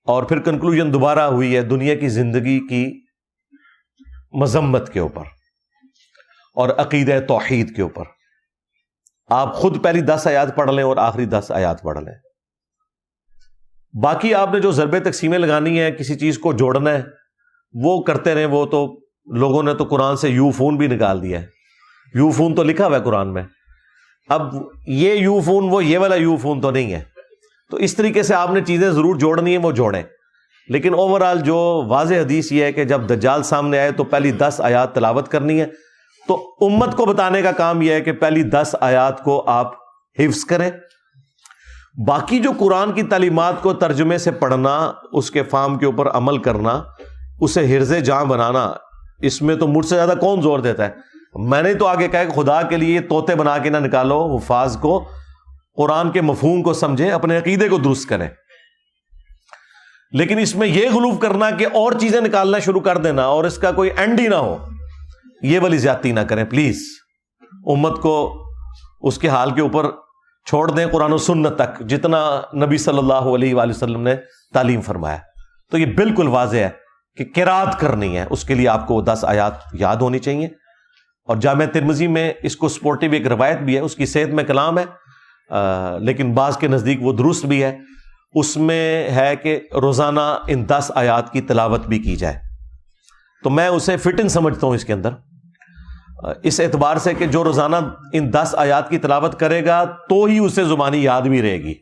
اور پھر کنکلوژن دوبارہ ہوئی ہے دنیا کی زندگی کی مذمت کے اوپر اور عقیدہ توحید کے اوپر. آپ خود پہلی 10 آیات پڑھ لیں اور آخری 10 آیات پڑھ لیں. باقی آپ نے جو ضرب تقسیمیں لگانی ہے, کسی چیز کو جوڑنا ہے, وہ کرتے رہیں. وہ تو لوگوں نے تو قرآن سے یوفون بھی نکال دیا ہے. یوفون تو لکھا ہوا ہے قرآن میں, اب یہ یوفون وہ یہ والا یوفون تو نہیں ہے. تو اس طریقے سے آپ نے چیزیں ضرور جوڑنی ہیں, وہ جوڑیں. لیکن اوورآل جو واضح حدیث یہ ہے کہ جب دجال سامنے آئے تو پہلی 10 آیات تلاوت کرنی ہے. تو امت کو بتانے کا کام یہ ہے کہ پہلی 10 آیات کو آپ حفظ کریں. باقی جو قرآن کی تعلیمات کو ترجمے سے پڑھنا, اس کے فہم کے اوپر عمل کرنا, اسے حرز جاں بنانا, اس میں تو مجھ سے زیادہ کون زور دیتا ہے. میں نے تو آگے کہا کہ خدا کے لیے طوطے بنا کے نہ نکالو حفاظ کو, قرآن کے مفہوم کو سمجھیں, اپنے عقیدے کو درست کریں. لیکن اس میں یہ غلو کرنا کہ اور چیزیں نکالنا شروع کر دینا اور اس کا کوئی اینڈ ہی نہ ہو, یہ والی زیادتی نہ کریں پلیز. امت کو اس کے حال کے اوپر چھوڑ دیں قرآن و سنت تک, جتنا نبی صلی اللہ علیہ وآلہ وسلم نے تعلیم فرمایا. تو یہ بالکل واضح ہے کہ قرات کرنی ہے, اس کے لیے آپ کو 10 آیات یاد ہونی چاہیے. اور جامع ترمذی میں اس کو سپورٹیو ایک روایت بھی ہے, اس کی صحت میں کلام ہے, لیکن بعض کے نزدیک وہ درست بھی ہے. اس میں ہے کہ روزانہ ان 10 آیات کی تلاوت بھی کی جائے. تو میں اسے فٹ ان سمجھتا ہوں اس کے اندر, اس اعتبار سے کہ جو روزانہ ان 10 آیات کی تلاوت کرے گا تو ہی اسے زبانی یاد بھی رہے گی.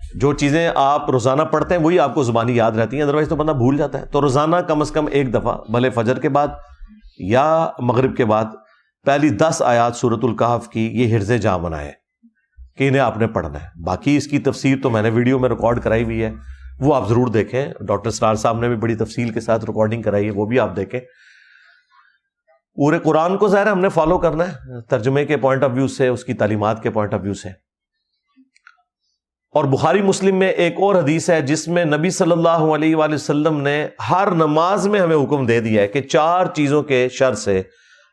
جو چیزیں آپ روزانہ پڑھتے ہیں وہی آپ کو زبانی یاد رہتی ہیں, ادروائز تو بندہ بھول جاتا ہے. تو روزانہ کم از کم ایک دفعہ, بھلے فجر کے بعد یا مغرب کے بعد, پہلی 10 آیات سورۃ الکہف کی یہ حرز جاں بنائے کہ انہیں آپ نے پڑھنا ہے. باقی اس کی تفسیر تو میں نے ویڈیو میں ریکارڈ کرائی ہوئی ہے, وہ آپ ضرور دیکھیں. ڈاکٹر اسرار صاحب نے بھی بڑی تفصیل کے ساتھ ریکارڈنگ کرائی ہے, وہ بھی آپ دیکھیں. پورے قرآن کو ظاہر ہم نے فالو کرنا ہے ترجمے کے پوائنٹ آف ویو سے, اس کی تعلیمات کے پوائنٹ آف ویو سے. اور بخاری مسلم میں ایک اور حدیث ہے جس میں نبی صلی اللہ علیہ وآلہ وسلم نے ہر نماز میں ہمیں حکم دے دیا ہے کہ 4 چیزوں کے شر سے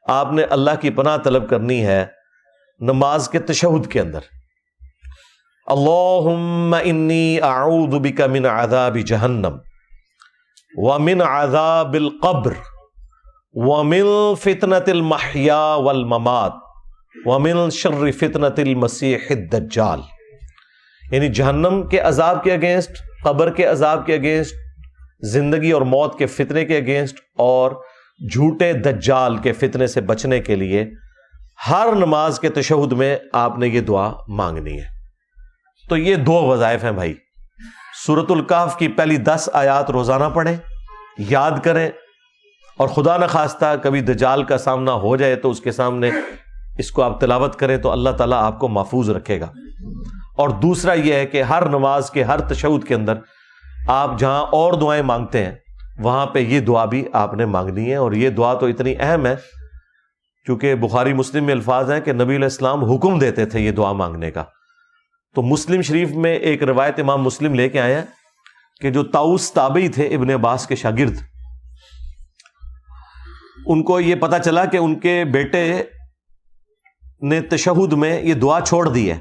آپ نے اللہ کی پناہ طلب کرنی ہے نماز کے تشہد کے اندر. اللہم انی اعوذ بک من عذاب جہنم ومن عذاب القبر ومن فتنة المحیا والممات ومن شر فتنة المسیح الدجال. یعنی جہنم کے عذاب کے اگینسٹ, قبر کے عذاب کے اگینسٹ, زندگی اور موت کے فتنے کے اگینسٹ, اور جھوٹے دجال کے فتنے سے بچنے کے لیے ہر نماز کے تشہد میں آپ نے یہ دعا مانگنی ہے. تو یہ 2 وظائف ہیں بھائی. سورۃ الکہف کی پہلی 10 آیات روزانہ پڑھیں, یاد کریں, اور خدا نہ خواستہ کبھی دجال کا سامنا ہو جائے تو اس کے سامنے اس کو آپ تلاوت کریں تو اللہ تعالیٰ آپ کو محفوظ رکھے گا. اور دوسرا یہ ہے کہ ہر نماز کے ہر تشہد کے اندر آپ جہاں اور دعائیں مانگتے ہیں وہاں پہ یہ دعا بھی آپ نے مانگنی ہے. اور یہ دعا تو اتنی اہم ہے کیونکہ بخاری مسلم میں الفاظ ہیں کہ نبی علیہ السلام حکم دیتے تھے یہ دعا مانگنے کا. تو مسلم شریف میں ایک روایت امام مسلم لے کے آیا کہ جو طاؤس تابعی تھے ابن عباس کے شاگرد، ان کو یہ پتا چلا کہ ان کے بیٹے نے تشہد میں یہ دعا چھوڑ دی ہے،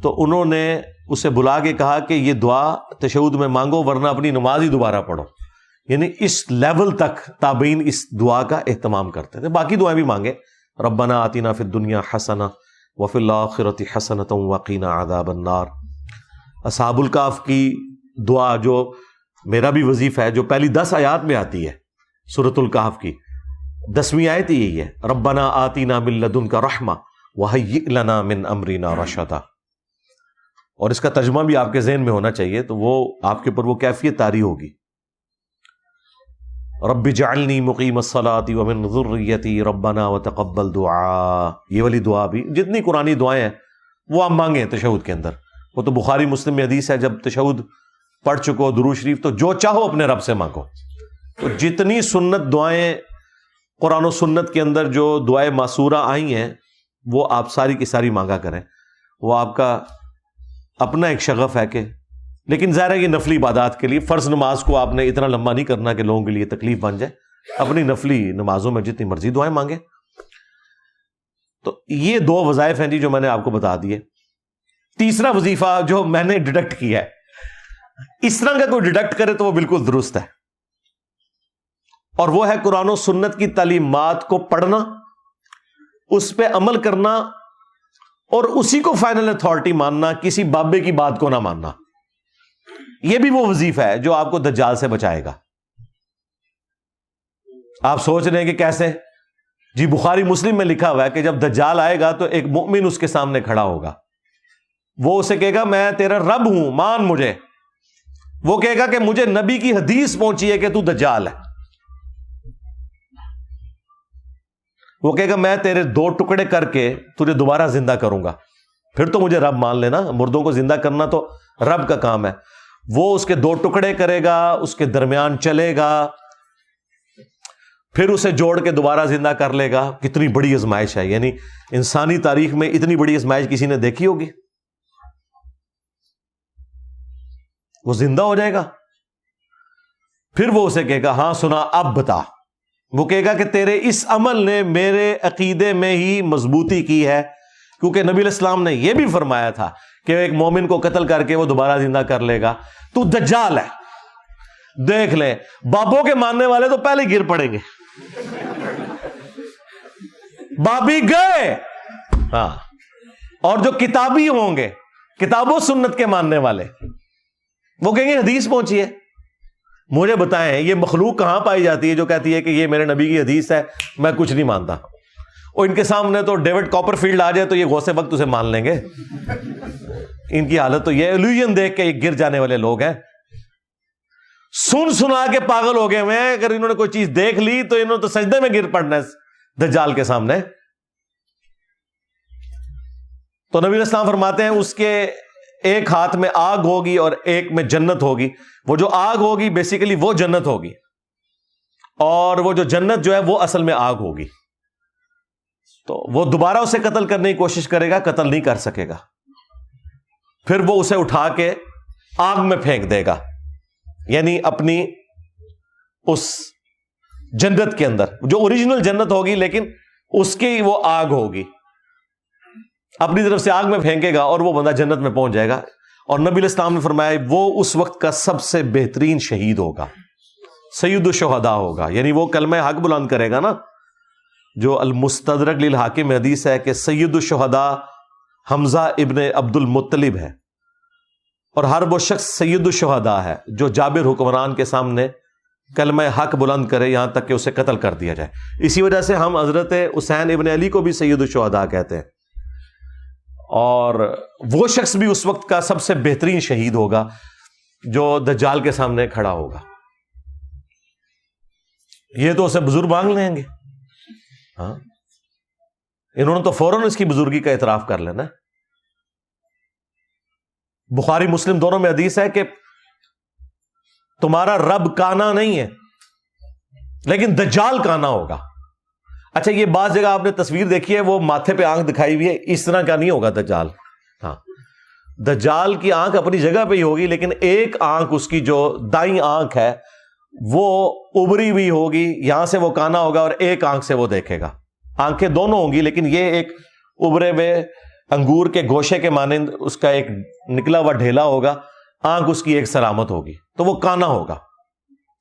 تو انہوں نے اسے بلا کے کہا کہ یہ دعا تشہد میں مانگو ورنہ اپنی نماز ہی دوبارہ پڑھو. یعنی اس لیول تک تابعین اس دعا کا اہتمام کرتے تھے. باقی دعائیں بھی مانگے، ربنا آتنا فی الدنیا حسنہ وفی الآخرۃ حسنۃ وقنا عذاب النار. اصحاب الکہف کی دعا جو میرا بھی وظیفہ ہے، جو پہلی 10 آیات میں آتی ہے سورۃ الکہف کی 10ویں آیت یہی ہے، ربنا آتنا من لدنک رحمہ وہیئ لنا من امرنا رشدا. اور اس کا ترجمہ بھی آپ کے ذہن میں ہونا چاہیے، تو وہ آپ کے اوپر وہ کیفیت طاری ہوگی. رب اجعلنی مقیم الصلاۃ ومن ذریتی ربنا وتقبل دعاء. یہ والی دعا بھی، جتنی قرآنی دعائیں ہیں وہ آپ مانگیں تشہد کے اندر. وہ تو بخاری مسلم میں حدیث ہے، جب تشہد پڑھ چکو درود شریف تو جو چاہو اپنے رب سے مانگو. تو جتنی سنت دعائیں قرآن و سنت کے اندر جو دعائیں معصورہ آئی ہیں وہ آپ ساری کی ساری مانگا کریں. وہ آپ کا اپنا ایک شغف ہے کہ، لیکن ظاہر ہے یہ نفلی عبادات کے لیے. فرض نماز کو آپ نے اتنا لمبا نہیں کرنا کہ لوگوں کے لیے تکلیف بن جائے. اپنی نفلی نمازوں میں جتنی مرضی دعائیں مانگیں. تو یہ 2 وظائف ہیں جی جو میں نے آپ کو بتا دیے. تیسرا وظیفہ جو میں نے ڈیڈکٹ کیا ہے، اس طرح کا کوئی ڈیڈکٹ کرے تو وہ بالکل درست ہے، اور وہ ہے قرآن و سنت کی تعلیمات کو پڑھنا، اس پہ عمل کرنا اور اسی کو فائنل اتھارٹی ماننا، کسی بابے کی بات کو نہ ماننا. یہ بھی وہ وظیفہ ہے جو آپ کو دجال سے بچائے گا. آپ سوچ رہے ہیں کہ کیسے؟ جی بخاری مسلم میں لکھا ہوا ہے کہ جب دجال آئے گا تو ایک مؤمن اس کے سامنے کھڑا ہوگا. وہ اسے کہے گا میں تیرا رب ہوں، مان مجھے. وہ کہے گا کہ مجھے نبی کی حدیث پہنچی ہے کہ تو دجال ہے. وہ کہے گا میں تیرے 2 ٹکڑے کر کے تجھے دوبارہ زندہ کروں گا، پھر تو مجھے رب مان لینا. مردوں کو زندہ کرنا تو رب کا کام ہے. وہ اس کے 2 ٹکڑے کرے گا، اس کے درمیان چلے گا، پھر اسے جوڑ کے دوبارہ زندہ کر لے گا. کتنی بڑی آزمائش ہے. یعنی انسانی تاریخ میں اتنی بڑی آزمائش کسی نے دیکھی ہوگی؟ وہ زندہ ہو جائے گا، پھر وہ اسے کہے گا ہاں سنا اب بتا. وہ کہے گا کہ تیرے اس عمل نے میرے عقیدے میں ہی مضبوطی کی ہے، کیونکہ نبی علیہ السلام نے یہ بھی فرمایا تھا کہ ایک مومن کو قتل کر کے وہ دوبارہ زندہ کر لے گا. تو دجال ہے. دیکھ لیں بابوں کے ماننے والے تو پہلے گر پڑیں گے. بابی گئے ہاں. اور جو کتابی ہوں گے، کتاب و سنت کے ماننے والے، وہ کہیں گے حدیث پہنچی ہے. مجھے بتائیں یہ مخلوق کہاں پائی جاتی ہے جو کہتی ہے کہ یہ میرے نبی کی حدیث ہے، میں کچھ نہیں مانتا. اور ان کے سامنے تو ڈیوڈ کاپر فیلڈ آ جائے تو یہ غوث وقت اسے مان لیں گے. ان کی حالت تو یہ الوژن دیکھ کے یہ گر جانے والے لوگ ہیں. سن سنا کے پاگل ہو گئے ہیں. اگر انہوں نے کوئی چیز دیکھ لی تو انہوں نے تو سجدے میں گر پڑنا ہے دجال کے سامنے. تو نبی علیہ السلام فرماتے ہیں اس کے ایک ہاتھ میں آگ ہوگی اور ایک میں جنت ہوگی. وہ جو آگ ہوگی بیسیکلی وہ جنت ہوگی، اور وہ جو جنت جو ہے وہ اصل میں آگ ہوگی. تو وہ دوبارہ اسے قتل کرنے کی کوشش کرے گا، قتل نہیں کر سکے گا. پھر وہ اسے اٹھا کے آگ میں پھینک دے گا، یعنی اپنی اس جنت کے اندر جو اوریجنل جنت ہوگی لیکن اس کی وہ آگ ہوگی، اپنی طرف سے آگ میں پھینکے گا اور وہ بندہ جنت میں پہنچ جائے گا. اور نبی علیہ السلام نے فرمایا وہ اس وقت کا سب سے بہترین شہید ہوگا، سید الشہداء ہوگا. یعنی وہ کلمہ حق بلند کرے گا نا، جو المستدرک للحاکم میں حدیث ہے کہ سید الشہداء حمزہ ابن عبد المطلب ہے، اور ہر وہ شخص سید الشہداء ہے جو جابر حکمران کے سامنے کلمہ حق بلند کرے یہاں تک کہ اسے قتل کر دیا جائے. اسی وجہ سے ہم حضرت حسین ابن علی کو بھی سید الشہداء کہتے ہیں. اور وہ شخص بھی اس وقت کا سب سے بہترین شہید ہوگا جو دجال کے سامنے کھڑا ہوگا. یہ تو اسے بزرگ مانگ لیں گے. ہاں انہوں نے تو فوراً اس کی بزرگی کا اعتراف کر لینا. بخاری مسلم دونوں میں حدیث ہے کہ تمہارا رب کانا نہیں ہے لیکن دجال کانا ہوگا. اچھا یہ بعض جگہ آپ نے تصویر دیکھی ہے وہ ماتھے پہ آنکھ دکھائی ہوئی ہے، اس طرح کا نہیں ہوگا دجال. ہاں دجال کی آنکھ اپنی جگہ پہ ہی ہوگی، لیکن ایک آنکھ اس کی جو دائیں آنکھ ہے وہ ابری ہوئی ہوگی، یہاں سے وہ کانا ہوگا اور ایک آنکھ سے وہ دیکھے گا. آنکھیں دونوں ہوں گی لیکن یہ ایک ابرے ہوئے انگور کے گوشے کے مانند اس کا ایک نکلا ہوا ڈھیلا ہوگا، آنکھ اس کی ایک سلامت ہوگی، تو وہ کانا ہوگا.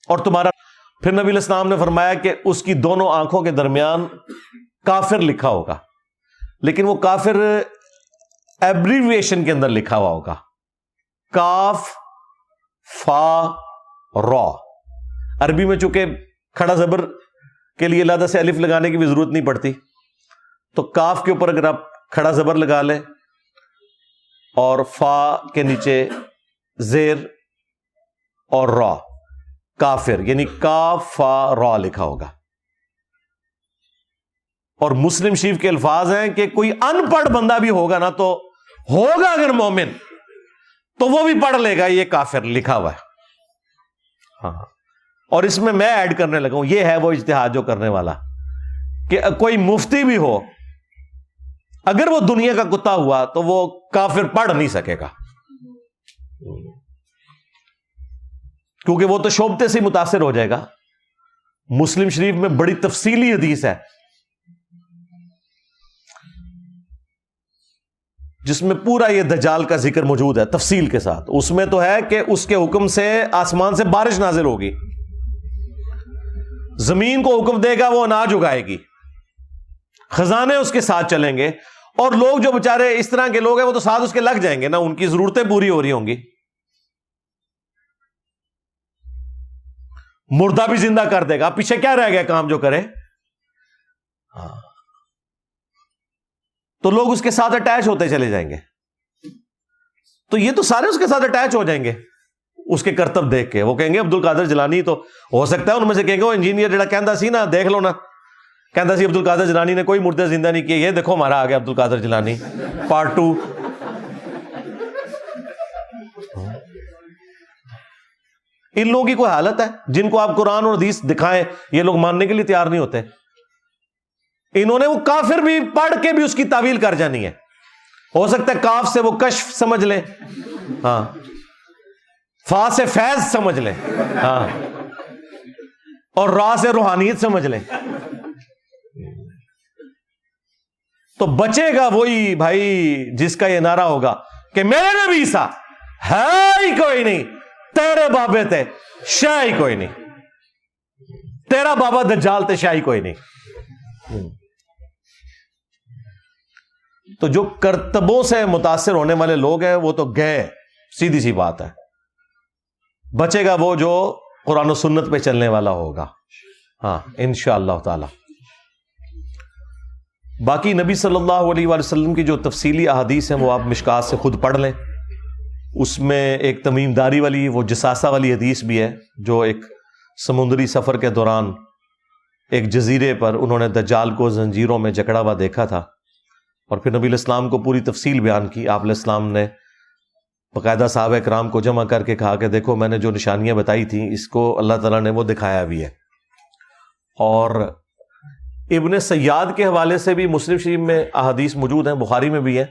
اور تمہارا پھر نبی علیہ السلام نے فرمایا کہ اس کی دونوں آنکھوں کے درمیان کافر لکھا ہوگا، لیکن وہ کافر ایبریویشن کے اندر لکھا ہوا ہوگا، کاف فا را. عربی میں چونکہ کھڑا زبر کے لیے علیحدہ سے الف لگانے کی بھی ضرورت نہیں پڑتی، تو کاف کے اوپر اگر آپ کھڑا زبر لگا لیں اور فا کے نیچے زیر اور را، کافر، یعنی کاف فا را لکھا ہوگا. اور مسلم شریف کے الفاظ ہیں کہ کوئی ان پڑھ بندہ بھی ہوگا نا، تو ہوگا اگر مومن تو وہ بھی پڑھ لے گا یہ کافر لکھا ہوا ہے. ہاں، اور اس میں ایڈ کرنے لگا ہوں، یہ ہے وہ اجتہاد جو کرنے والا کہ کوئی مفتی بھی ہو، اگر وہ دنیا کا کتا ہوا تو وہ کافر پڑھ نہیں سکے گا، کیونکہ وہ تو شوبتے سے متاثر ہو جائے گا. مسلم شریف میں بڑی تفصیلی حدیث ہے جس میں پورا یہ دجال کا ذکر موجود ہے تفصیل کے ساتھ. اس میں تو ہے کہ اس کے حکم سے آسمان سے بارش نازل ہوگی، زمین کو حکم دے گا وہ اناج اگائے گی، خزانے اس کے ساتھ چلیں گے، اور لوگ جو بےچارے اس طرح کے لوگ ہیں وہ تو ساتھ اس کے لگ جائیں گے نا، ان کی ضرورتیں پوری ہو رہی ہوں گی. مردہ بھی زندہ کر دے گا، پیچھے کیا رہ گیا کام جو کرے. تو لوگ اس کے ساتھ اٹیچ ہوتے چلے جائیں گے، تو یہ تو سارے اس کے ساتھ اٹیچ ہو جائیں گے اس کے کرتب دیکھ کے. وہ کہیں گے عبد القادر جیلانی، تو ہو سکتا ہے ان میں سے کہیں گے وہ انجینئر جڑا کہندا سی نا، دیکھ لو نا، کہندا سی عبد القادر جیلانی نے کوئی مردے زندہ نہیں کیے، یہ دیکھو ہمارا آ گیا عبد القادر جیلانی پارٹ 2. ان لوگوں کی کوئی حالت ہے جن کو آپ قرآن اور حدیث دکھائیں یہ لوگ ماننے کے لیے تیار نہیں ہوتے. انہوں نے وہ کافر بھی پڑھ کے بھی اس کی تعویل کر جانی ہے. ہو سکتا ہے کاف سے وہ کشف سمجھ لیں، ہاں، فا سے فیض سمجھ لیں، ہاں، اور را سے روحانیت سمجھ لیں. تو بچے گا وہی بھائی جس کا یہ نعرہ ہوگا کہ میرے نبی عیسیٰ ہے ہی کوئی نہیں، تیرے بابے تے شاہ ہی کوئی نہیں، تیرا بابا دجال تے شاہ ہی کوئی نہیں. تو جو کرتبوں سے متاثر ہونے والے لوگ ہیں وہ تو گئے، سیدھی سی بات ہے. بچے گا وہ جو قرآن و سنت پہ چلنے والا ہوگا، ہاں انشاءاللہ تعالی. باقی نبی صلی اللہ علیہ وآلہ وسلم کی جو تفصیلی احادیث ہیں وہ آپ مشکات سے خود پڑھ لیں. اس میں ایک تمیم داری والی وہ جساسہ والی حدیث بھی ہے، جو ایک سمندری سفر کے دوران ایک جزیرے پر انہوں نے دجال کو زنجیروں میں جکڑا ہوا دیکھا تھا، اور پھر نبی علیہ السلام کو پوری تفصیل بیان کی. آپ علیہ السلام نے باقاعدہ صحابہ کرام کو جمع کر کے کہا کہ دیکھو میں نے جو نشانیاں بتائی تھیں اس کو اللہ تعالیٰ نے وہ دکھایا بھی ہے. اور ابن سیاد کے حوالے سے بھی مسلم شریف میں احادیث موجود ہیں، بخاری میں بھی ہے.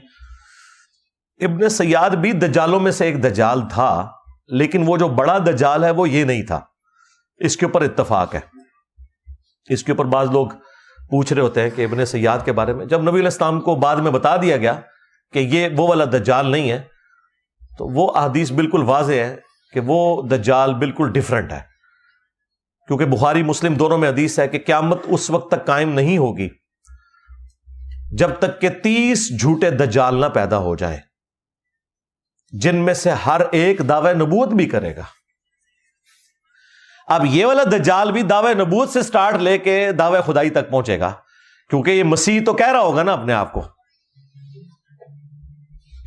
ابن سیاد بھی دجالوں میں سے ایک دجال تھا، لیکن وہ جو بڑا دجال ہے وہ یہ نہیں تھا. اس کے اوپر اتفاق ہے. اس کے اوپر بعض لوگ پوچھ رہے ہوتے ہیں کہ ابن سیاد کے بارے میں، جب نبی علیہ السلام کو بعد میں بتا دیا گیا کہ یہ وہ والا دجال نہیں ہے، تو وہ احادیث بالکل واضح ہے کہ وہ دجال بالکل ڈیفرنٹ ہے. کیونکہ بخاری مسلم دونوں میں حدیث ہے کہ قیامت اس وقت تک قائم نہیں ہوگی جب تک کہ 30 جھوٹے دجال نہ پیدا ہو جائیں، جن میں سے ہر ایک دعوی نبوت بھی کرے گا. اب یہ والا دجال بھی دعوی نبوت سے سٹارٹ لے کے دعوی خدائی تک پہنچے گا، کیونکہ یہ مسیح تو کہہ رہا ہوگا نا اپنے آپ کو.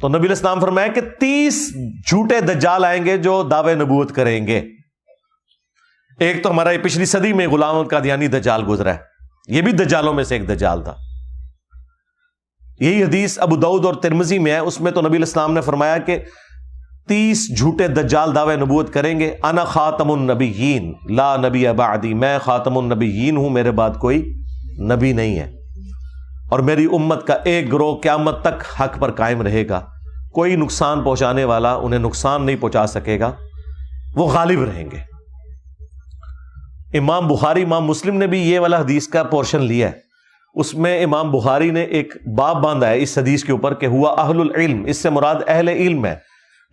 تو نبی علیہ السلام فرمایا کہ 30 جھوٹے دجال آئیں گے جو دعوی نبوت کریں گے. ایک تو ہمارا یہ پچھلی صدی میں غلام القادیانی دجال گزرا ہے، یہ بھی دجالوں میں سے ایک دجال تھا. یہی حدیث ابو داؤد اور ترمذی میں ہے. اس میں تو نبی علیہ السلام نے فرمایا کہ 30 جھوٹے دجال دعوی نبوت کریں گے. انا خاتم النبیین لا نبی بعدی، میں خاتم النبیین ہوں، میرے بعد کوئی نبی نہیں ہے، اور میری امت کا ایک گروہ قیامت تک حق پر قائم رہے گا، کوئی نقصان پہنچانے والا انہیں نقصان نہیں پہنچا سکے گا، وہ غالب رہیں گے۔ امام بخاری، امام مسلم نے بھی یہ والا حدیث کا پورشن لیا ہے، اس میں امام بخاری نے ایک باب باندھا ہے اس حدیث کے اوپر کہ ہوا اہل العلم، اس سے مراد اہل علم ہے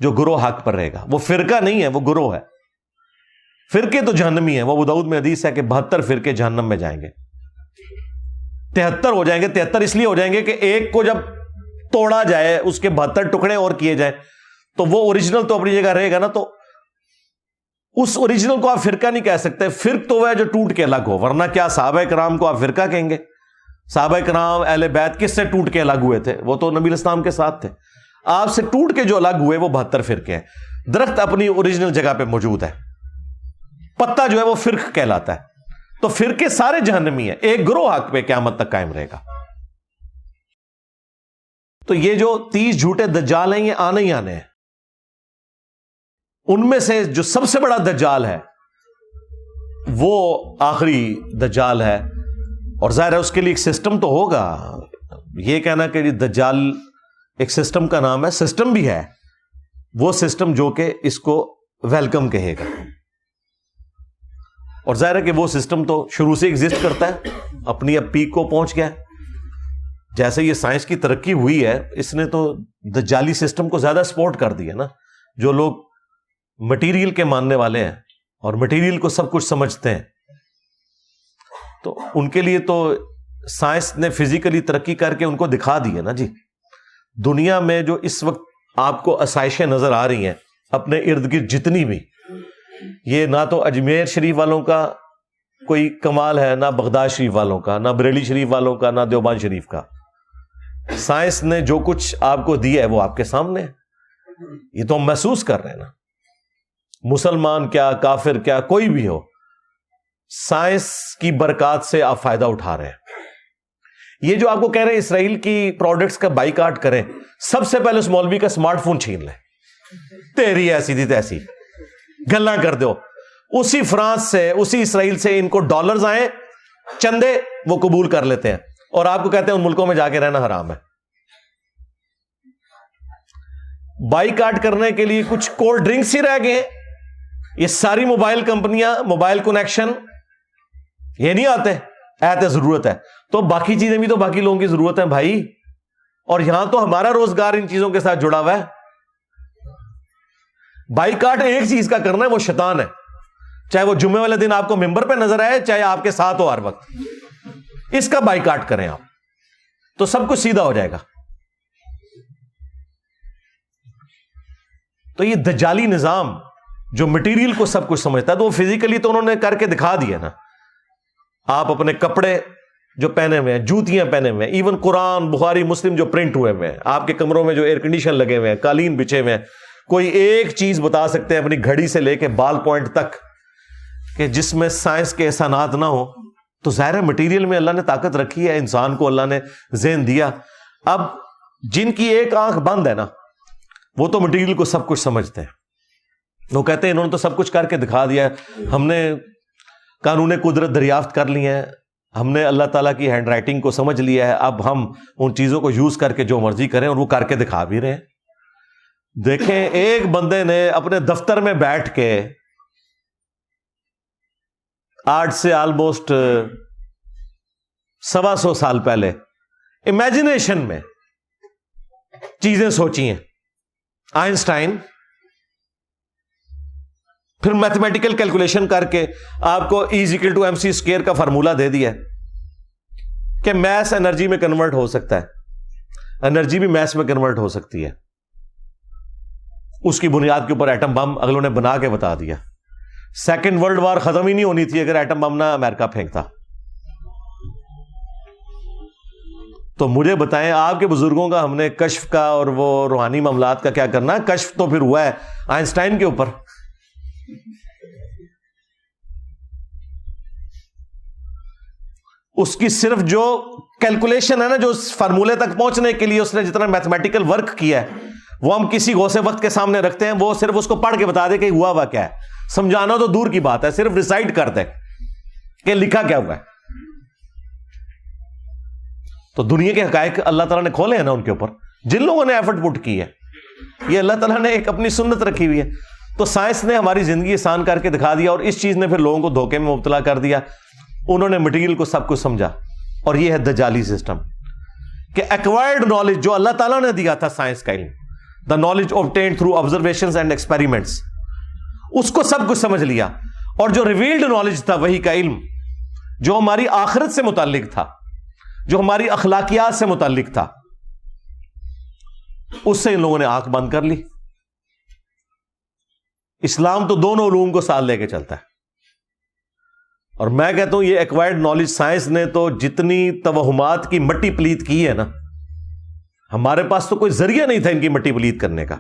جو گروہ حق پر رہے گا، وہ فرقہ نہیں ہے، وہ گروہ ہے۔ فرقے تو جہنمی ہیں، وہ ابو داؤد میں حدیث ہے کہ 72 فرقے جہنم میں جائیں گے، 73 ہو جائیں گے۔ 73 اس لیے ہو جائیں گے کہ ایک کو جب توڑا جائے، اس کے 72 ٹکڑے اور کیے جائیں تو وہ اوریجنل تو اپنی جگہ رہے گا نا، تو اس اوریجنل کو آپ فرقہ نہیں کہہ سکتے، فرق تو وہ ہے جو ٹوٹ کے الگ ہو، ورنہ کیا صحابہ کرام کو آپ فرقہ کہیں گے؟ صحابہ کرام اہل بیت کس سے ٹوٹ کے الگ ہوئے تھے؟ وہ تو نبی الاسلام کے ساتھ تھے۔ آپ سے ٹوٹ کے جو الگ ہوئے وہ 72 فرقے ہیں۔ درخت اپنی اوریجنل جگہ پہ موجود ہے، پتا جو ہے وہ فرق کہلاتا ہے۔ تو فرقے سارے جہنمی ہیں، ایک گروہ حق پہ قیامت تک قائم رہے گا۔ تو یہ جو 30 جھوٹے دجال ہیں یہ آنے ہی آنے ہیں۔ ان میں سے جو سب سے بڑا دجال ہے وہ آخری دجال ہے، اور ظاہر ہے اس کے لیے ایک سسٹم تو ہوگا۔ یہ کہنا کہ دجال ایک سسٹم کا نام ہے، سسٹم بھی ہے، وہ سسٹم جو کہ اس کو ویلکم کہے گا، اور ظاہر ہے کہ وہ سسٹم تو شروع سے ایگزسٹ کرتا ہے، اپنی اب پیک کو پہنچ گیا ہے۔ جیسے یہ سائنس کی ترقی ہوئی ہے، اس نے تو دجالی سسٹم کو زیادہ سپورٹ کر دیا نا۔ جو لوگ مٹیریل کے ماننے والے ہیں اور مٹیریل کو سب کچھ سمجھتے ہیں، تو ان کے لیے تو سائنس نے فزیکلی ترقی کر کے ان کو دکھا دی ہے نا جی۔ دنیا میں جو اس وقت آپ کو آسائشیں نظر آ رہی ہیں اپنے ارد گرد جتنی بھی، یہ نہ تو اجمیر شریف والوں کا کوئی کمال ہے، نہ بغداد شریف والوں کا، نہ بریلی شریف والوں کا، نہ دیوبند شریف کا۔ سائنس نے جو کچھ آپ کو دیا ہے وہ آپ کے سامنے ہے، یہ تو ہم محسوس کر رہے ہیں نا۔ مسلمان کیا، کافر کیا، کوئی بھی ہو، سائنس کی برکات سے آپ فائدہ اٹھا رہے ہیں۔ یہ جو آپ کو کہہ رہے ہیں اسرائیل کی پروڈکٹس کا بائیکاٹ کریں، سب سے پہلے اس مولوی کا اسمارٹ فون چھین لیں، تیری ایسی تھی تیسی گلاں کر دو۔ اسی فرانس سے، اسی اسرائیل سے ان کو ڈالرز آئیں، چندے وہ قبول کر لیتے ہیں، اور آپ کو کہتے ہیں ان ملکوں میں جا کے رہنا حرام ہے۔ بائیکاٹ کرنے کے لیے کچھ کولڈ ڈرنکس ہی رہ گئے ہیں۔ یہ ساری موبائل کمپنیاں، موبائل کنیکشن یہ نہیں آتے، ایت ضرورت ہے، تو باقی چیزیں بھی تو باقی لوگوں کی ضرورت ہے بھائی، اور یہاں تو ہمارا روزگار ان چیزوں کے ساتھ جڑا ہوا ہے۔ بائیکاٹ ایک چیز کا کرنا ہے، وہ شیطان ہے، چاہے وہ جمعے والے دن آپ کو ممبر پہ نظر آئے، چاہے آپ کے ساتھ ہو ہر وقت، اس کا بائیکاٹ کریں آپ، تو سب کچھ سیدھا ہو جائے گا۔ تو یہ دجالی نظام جو مٹیریل کو سب کچھ سمجھتا ہے، تو وہ فزیکلی تو انہوں نے کر کے دکھا دیا نا۔ آپ اپنے کپڑے جو پہنے ہوئے ہیں، جوتیاں پہنے ہوئے ہیں، ایون قرآن، بخاری، مسلم جو پرنٹ ہوئے ہوئے ہیں، آپ کے کمروں میں جو ایئر کنڈیشن لگے ہوئے ہیں، قالین بچھے ہوئے ہیں، کوئی ایک چیز بتا سکتے ہیں اپنی گھڑی سے لے کے بال پوائنٹ تک کہ جس میں سائنس کے احسانات نہ ہو؟ تو ظاہر ہے مٹیریل میں اللہ نے طاقت رکھی ہے، انسان کو اللہ نے ذہن دیا۔ اب جن کی ایک آنکھ بند ہے نا، وہ تو مٹیریل کو سب کچھ سمجھتے ہیں، وہ کہتے ہیں انہوں نے تو سب کچھ کر کے دکھا دیا ہے، ہم نے قانون قدرت دریافت کر لی ہے، ہم نے اللہ تعالیٰ کی ہینڈ رائٹنگ کو سمجھ لیا ہے، اب ہم ان چیزوں کو یوز کر کے جو مرضی کریں، اور وہ کر کے دکھا بھی رہے ہیں۔ دیکھیں، ایک بندے نے اپنے دفتر میں بیٹھ کے آج سے آلموسٹ 125 سال پہلے امیجنیشن میں چیزیں سوچی ہیں، آئنسٹائن، پھر میتھمیٹیکل کیلکولیشن کر کے آپ کو E=mc² کا فارمولا دے دیا کہ میس انرجی میں کنورٹ ہو سکتا ہے، انرجی بھی میس میں کنورٹ ہو سکتی ہے۔ اس کی بنیاد کے اوپر ایٹم بم اگلوں نے بنا کے بتا دیا۔ سیکنڈ ورلڈ وار ختم ہی نہیں ہونی تھی اگر ایٹم بم نہ امریکہ پھینکتا۔ تو مجھے بتائیں، آپ کے بزرگوں کا ہم نے کشف کا اور وہ روحانی معاملات کا کیا کرنا ہے؟ کشف تو پھر ہوا ہے آئنسٹائن کے اوپر۔ اس کی صرف جو کیلکولیشن ہے نا، جو اس فارمولے تک پہنچنے کے لیے اس نے جتنا میتھمیٹیکل ورک کیا ہے، وہ ہم کسی غوث وقت کے سامنے رکھتے ہیں، وہ صرف اس کو پڑھ کے بتا دے کہ ہوا ہوا کیا ہے۔ سمجھانا تو دور کی بات ہے، صرف ریسائٹ کر دے کہ لکھا کیا ہوا ہے۔ تو دنیا کے حقائق اللہ تعالیٰ نے کھولے ہیں نا ان کے اوپر، جن لوگوں نے ایفرٹ پٹ کی ہے۔ یہ اللہ تعالیٰ نے ایک اپنی سنت رکھی ہوئی ہے. تو سائنس نے ہماری زندگی آسان کر کے دکھا دیا, اور اس چیز نے پھر لوگوں کو دھوکے میں مبتلا کر دیا. انہوں نے مٹیریل کو سب کچھ سمجھا, اور یہ ہے دجالی سسٹم کہ ایکوائرڈ نالج جو اللہ تعالیٰ نے دیا تھا, سائنس کا علم, the knowledge obtained through observations and experiments, اس کو سب کچھ سمجھ لیا. اور جو ریویلڈ نالج تھا, وہی کا علم, جو ہماری آخرت سے متعلق تھا, جو ہماری اخلاقیات سے متعلق تھا, اس سے ان لوگوں نے آنکھ بند کر لی. اسلام تو دونوں علوم کو ساتھ لے کے چلتا ہے. اور میں کہتا ہوں یہ ایکوائرڈ نالج سائنس نے تو جتنی توہمات کی مٹی پلیت کی ہے نا, ہمارے پاس تو کوئی ذریعہ نہیں تھا ان کی مٹی پلیت کرنے کا.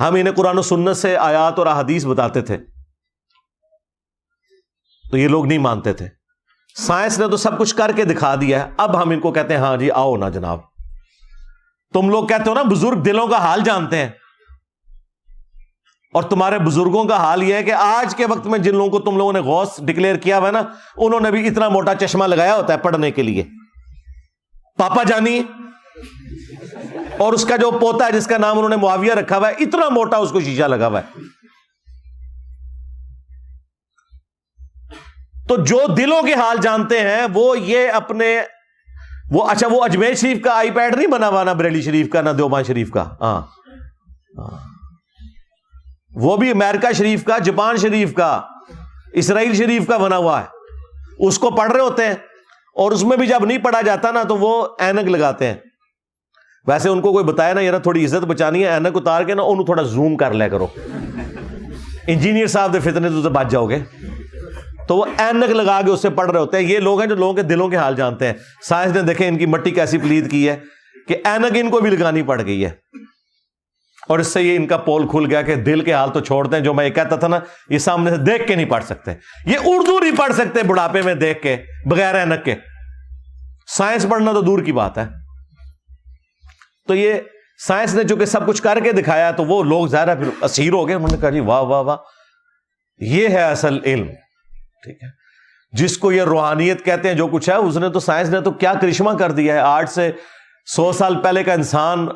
ہم انہیں قرآن و سنت سے آیات اور احادیث بتاتے تھے تو یہ لوگ نہیں مانتے تھے. سائنس نے تو سب کچھ کر کے دکھا دیا ہے. اب ہم ان کو کہتے ہیں ہاں جی آؤ نا جناب, تم لوگ کہتے ہو نا بزرگ دلوں کا حال جانتے ہیں, اور تمہارے بزرگوں کا حال یہ ہے کہ آج کے وقت میں جن لوگوں کو تم لوگوں نے غوث ڈکلیئر کیا ہوا ہے نا, انہوں نے بھی اتنا موٹا چشمہ لگایا ہوتا ہے پڑھنے کے لیے. پاپا جانی اور اس کا جو پوتا ہے جس کا نام انہوں نے معاویہ رکھا ہوا ہے, اتنا موٹا اس کو شیشہ لگا ہوا ہے. تو جو دلوں کے حال جانتے ہیں وہ یہ اپنے وہ اچھا وہ اجمیر شریف کا آئی پیڈ نہیں بنا ہوا, نہ بریلی شریف کا, نہ دیوبند شریف کا, ہاں وہ بھی امریکہ شریف کا, جاپان شریف کا, اسرائیل شریف کا بنا ہوا ہے. اس کو پڑھ رہے ہوتے ہیں, اور اس میں بھی جب نہیں پڑھا جاتا نا تو وہ اینک لگاتے ہیں. ویسے ان کو کوئی بتایا نا, یار تھوڑی عزت بچانی ہے, اینک اتار کے نا انہوں تھوڑا زوم کر لیا کرو, انجینئر صاحب دے فتنے تو بچ جاؤ گے. تو وہ اینک لگا کے اس سے پڑھ رہے ہوتے ہیں. یہ لوگ ہیں جو لوگوں کے دلوں کے حال جانتے ہیں. سائنس نے دیکھیں ان کی مٹی کیسی پلید کی ہے کہ اینک ان کو بھی لگانی پڑ گئی ہے, اور اس سے یہ ان کا پول کھل گیا کہ دل کے حال تو چھوڑتے ہیں. جو میں یہ کہتا تھا نا, یہ سامنے سے دیکھ کے نہیں پڑھ سکتے, یہ اردو نہیں پڑھ سکتے بڑھاپے میں دیکھ کے بغیر اینک کے. سائنس پڑھنا تو دور کی بات ہے. تو یہ سائنس نے چونکہ سب کچھ کر کے دکھایا تو وہ لوگ ظاہر پھر اسیر ہو گئے. انہوں نے کہا جی واہ واہ واہ, یہ ہے اصل علم. ٹھیک ہے, جس کو یہ روحانیت کہتے ہیں جو کچھ ہے, اس نے تو سائنس نے تو کیا کرشمہ کر دیا ہے. 8 سے 100 سال پہلے کا انسان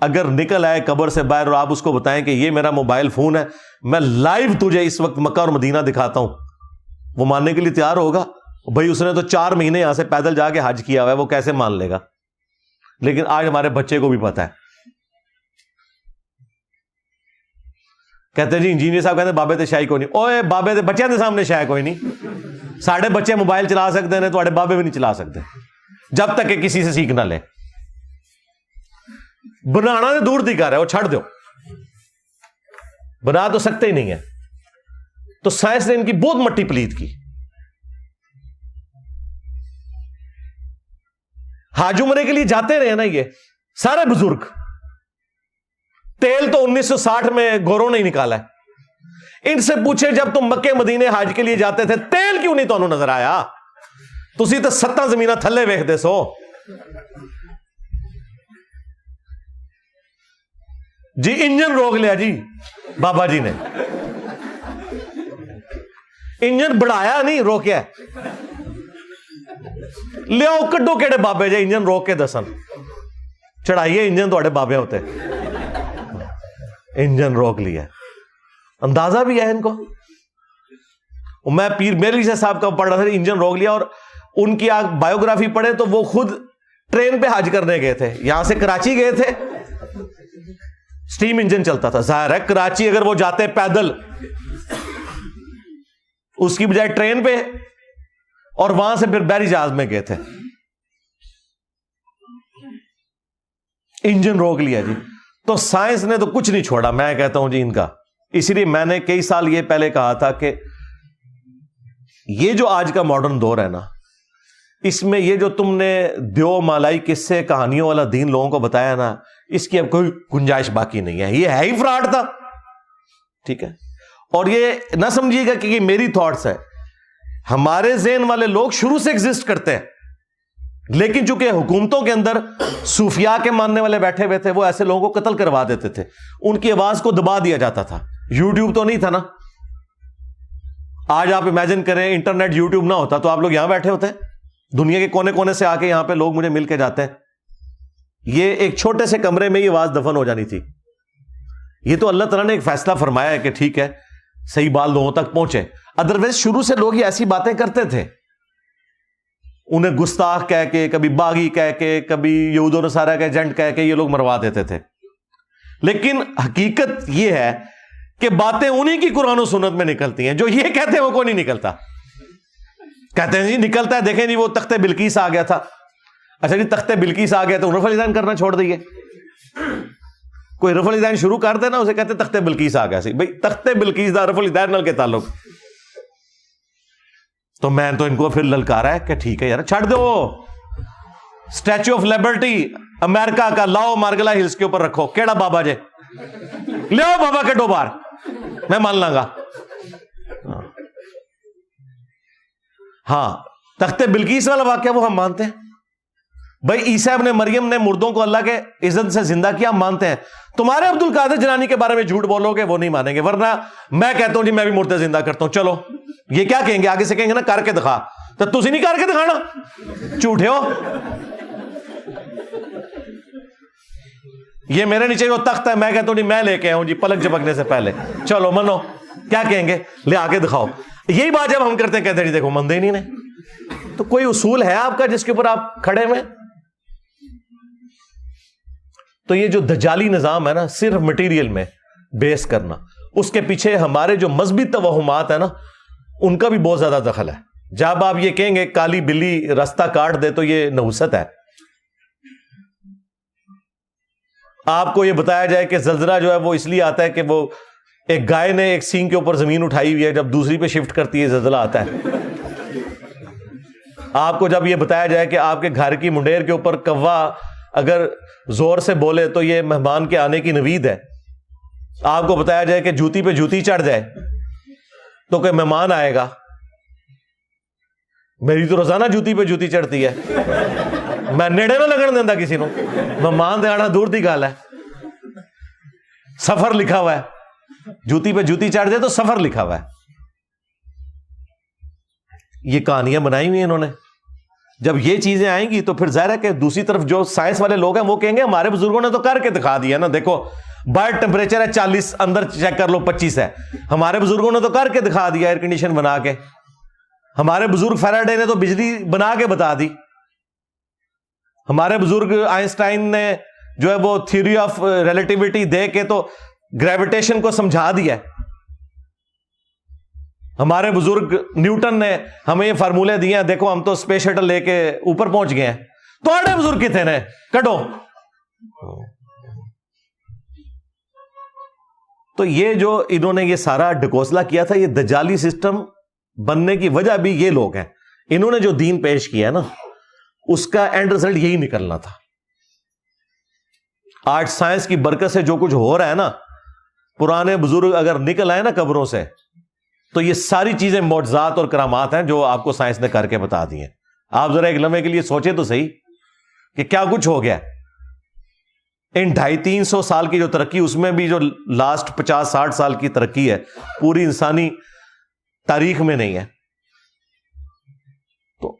اگر نکل آئے قبر سے باہر اور آپ اس کو بتائیں کہ یہ میرا موبائل فون ہے, میں لائیو تجھے اس وقت مکہ اور مدینہ دکھاتا ہوں, وہ ماننے کے لیے تیار ہوگا؟ بھائی اس نے تو 4 مہینے یہاں سے پیدل جا کے حج کیا ہوا ہے, وہ کیسے مان لے گا؟ لیکن آج ہمارے بچے کو بھی پتا ہے. کہتے ہیں جی انجینئر صاحب کہتے ہیں بابے تے شاہی کوئی نہیں. اوے بابے تے بچے دے سامنے شاہ کوئی نہیں. ساڑھے بچے موبائل چلا سکتے ہیں, تھوڑے بابے بھی نہیں چلا سکتے جب تک کہ کسی سے سیکھ نہ لے. بنانا تو دور دی کر ہے, وہ چھڑ دو, بنا تو سکتے ہی نہیں ہے. تو سائنس نے ان کی بہت مٹی پلیت کی. حج عمرے کے لیے جاتے رہے نا یہ سارے بزرگ. تیل تو 1960 میں گوروں نے ہی نکالا ہے. ان سے پوچھے جب تم مکے مدینے حج کے لیے جاتے تھے تیل کیوں نہیں تمہیں نظر آیا؟ تسی تو 7 زمینہ تھلے ویکھدے سو. جی انجن روک لیا جی بابا جی نے, انجن بڑھایا نہیں روکیا. لیاؤ کڈو کیڑے بابے جے انجن روک کے دسن, چڑھائیے انجن تھوڑے بابے ہوتے. انجن روک لیا, اندازہ بھی ہے ان کو. میں پیر میری صاحب کا پڑھ رہا تھا, انجن روک لیا. اور ان کی بایوگرافی پڑھے تو وہ خود ٹرین پہ حج کرنے گئے تھے, یہاں سے کراچی گئے تھے, سٹیم انجن چلتا تھا. ظاہر ہے کراچی اگر وہ جاتے پیدل اس کی بجائے ٹرین پہ, اور وہاں سے پھر بحری جہاز میں گئے تھے. انجن روک لیا جی. تو سائنس نے تو کچھ نہیں چھوڑا, میں کہتا ہوں جی ان کا. اسی لیے میں نے کئی سال یہ پہلے کہا تھا کہ یہ جو آج کا ماڈرن دور ہے نا, اس میں یہ جو تم نے دیو مالائی قصے کہانیوں والا دین لوگوں کو بتایا نا, اس کی اب کوئی گنجائش باقی نہیں ہے. یہ ہے ہی فراڈ تھا. ٹھیک ہے, اور یہ نہ سمجھیے گا کہ یہ میری تھاٹس ہے. ہمارے ذہن والے لوگ شروع سے ایگزسٹ کرتے ہیں, لیکن چونکہ حکومتوں کے اندر صوفیاء کے ماننے والے بیٹھے ہوئے تھے, وہ ایسے لوگوں کو قتل کروا دیتے تھے. ان کی آواز کو دبا دیا جاتا تھا. یوٹیوب تو نہیں تھا نا. آج آپ امیجن کریں انٹرنیٹ یوٹیوب نہ ہوتا تو آپ لوگ یہاں بیٹھے ہوتے ہیں. دنیا کے کونے کونے سے آ کے یہاں پہ لوگ مجھے مل کے جاتے ہیں. یہ ایک چھوٹے سے کمرے میں یہ آواز دفن ہو جانی تھی. یہ تو اللہ تعالیٰ نے ایک فیصلہ فرمایا ہے کہ ٹھیک ہے صحیح بات لوگوں تک پہنچے. ادروائز شروع سے لوگ یہ ایسی باتیں کرتے تھے, انہیں گستاخ کہہ کے, کبھی باغی کہہ کے, کبھی یہود و نصارہ کا ایجنٹ کہہ کے یہ لوگ مروا دیتے تھے. لیکن حقیقت یہ ہے کہ باتیں انہی کی قرآن و سنت میں نکلتی ہیں. جو یہ کہتے ہیں وہ کوئی نہیں نکلتا. کہتے ہیں جی نکلتا ہے, دیکھیں جی وہ تخت بلقیس آ گیا تھا. اچھا جی تخت بلقیس آ گیا تو رفع الیدین کرنا چھوڑ دئیے. کوئی رفع الیدین شروع کر دے نا, اسے کہتے تخت بلقیس آ گیا سی. بھائی تخت بلقیس دا رفع الیدین نال کے تعلق؟ تو میں تو ان کو پھر للکارا ہے کہ ٹھیک ہے یار چھڑ دو, اسٹیچو آف لبرٹی امریکہ کا لاؤ مارگلا ہلز کے اوپر رکھو. کیڑا بابا جے لے آؤ بابا کے دو بار, میں مان لاں گا. ہاں تخت بلقیس والا واقعہ وہ ہم مانتے ہیں. بھائی عیسیٰ ابن مریم نے مردوں کو اللہ کے عزت سے زندہ کیا, ہم مانتے ہیں. تمہارے عبد القادر جیلانی کے بارے میں جھوٹ بولو گے وہ نہیں مانیں گے. ورنہ میں کہتا ہوں جی میں بھی مردے زندہ کرتا ہوں, چلو یہ کیا کہیں گے, آگے سے کہیں گے نا کر کے دکھا, تو تسی نہیں کر کے دکھانا, جھوٹے ہو. یہ میرے نیچے وہ تخت ہے, میں کہتا ہوں جی میں لے کے آؤں جی پلک جھپکنے سے پہلے, چلو منو, کیا کہیں گے لے آ کے دکھاؤ. یہی بات جب ہم کرتے ہیں کہتے ہیں جی دیکھو مندے ہی نہیں. تو کوئی اصول ہے آپ کا جس کے اوپر آپ کھڑے ہوئے؟ تو یہ جو دجالی نظام ہے نا, صرف مٹیریل میں بیس کرنا, اس کے پیچھے ہمارے جو مذہبی توہمات ہیں نا ان کا بھی بہت زیادہ دخل ہے. جب آپ یہ کہیں گے کالی بلی راستہ کاٹ دے تو یہ نحوست ہے. آپ کو یہ بتایا جائے کہ زلزلہ جو ہے وہ اس لیے آتا ہے کہ وہ ایک گائے نے ایک سینگ کے اوپر زمین اٹھائی ہوئی ہے, جب دوسری پہ شفٹ کرتی ہے زلزلہ آتا ہے. آپ کو جب یہ بتایا جائے کہ آپ کے گھر کی منڈیر کے اوپر کوا اگر زور سے بولے تو یہ مہمان کے آنے کی نوید ہے. آپ کو بتایا جائے کہ جوتی پہ جوتی چڑھ جائے تو کہ مہمان آئے گا. میری تو روزانہ جوتی پہ جوتی چڑھتی ہے, میں نیڑے نہ لگن دینا کسی نو. مہمان دے آنا دور دی گل ہے, سفر لکھا ہوا ہے, جوتی پہ جوتی چڑھ جائے تو سفر لکھا ہوا ہے. یہ کہانیاں بنائی ہوئی ہیں انہوں نے. جب یہ چیزیں آئیں گی تو پھر ظاہر ہے کہ دوسری طرف جو سائنس والے لوگ ہیں وہ کہیں گے ہمارے بزرگوں نے تو کر کے دکھا دیا نا, دیکھو باہر ٹیمپریچر ہے 40, اندر چیک کر لو 25 ہے. ہمارے بزرگوں نے تو کر کے دکھا دیا ایئر کنڈیشن بنا کے. ہمارے بزرگ فیراڈے نے تو بجلی بنا کے بتا دی. ہمارے بزرگ آئنسٹائن نے جو ہے وہ تھیوری آف ریلیٹیوٹی دے کے تو گریویٹیشن کو سمجھا دیا. ہمارے بزرگ نیوٹن نے ہمیں یہ فارمولے دیے ہیں, دیکھو ہم تو اسپیس شٹل لے کے اوپر پہنچ گئے ہیں. تو آڑے بزرگ کتنے نے کٹو. تو یہ جو انہوں نے یہ سارا ڈکوسلا کیا تھا, یہ دجالی سسٹم بننے کی وجہ بھی یہ لوگ ہیں. انہوں نے جو دین پیش کیا ہے نا اس کا اینڈ رزلٹ یہی نکلنا تھا. آج سائنس کی برکت سے جو کچھ ہو رہا ہے نا, پرانے بزرگ اگر نکل آئے نا قبروں سے تو یہ ساری چیزیں معجزات اور کرامات ہیں جو آپ کو سائنس نے کر کے بتا دی ہیں. آپ ذرا ایک لمحے کے لیے سوچیں تو صحیح کہ کیا کچھ ہو گیا. ان 250-300 سال کی جو ترقی, اس میں بھی جو لاسٹ 50-60 سال کی ترقی ہے پوری انسانی تاریخ میں نہیں ہے. تو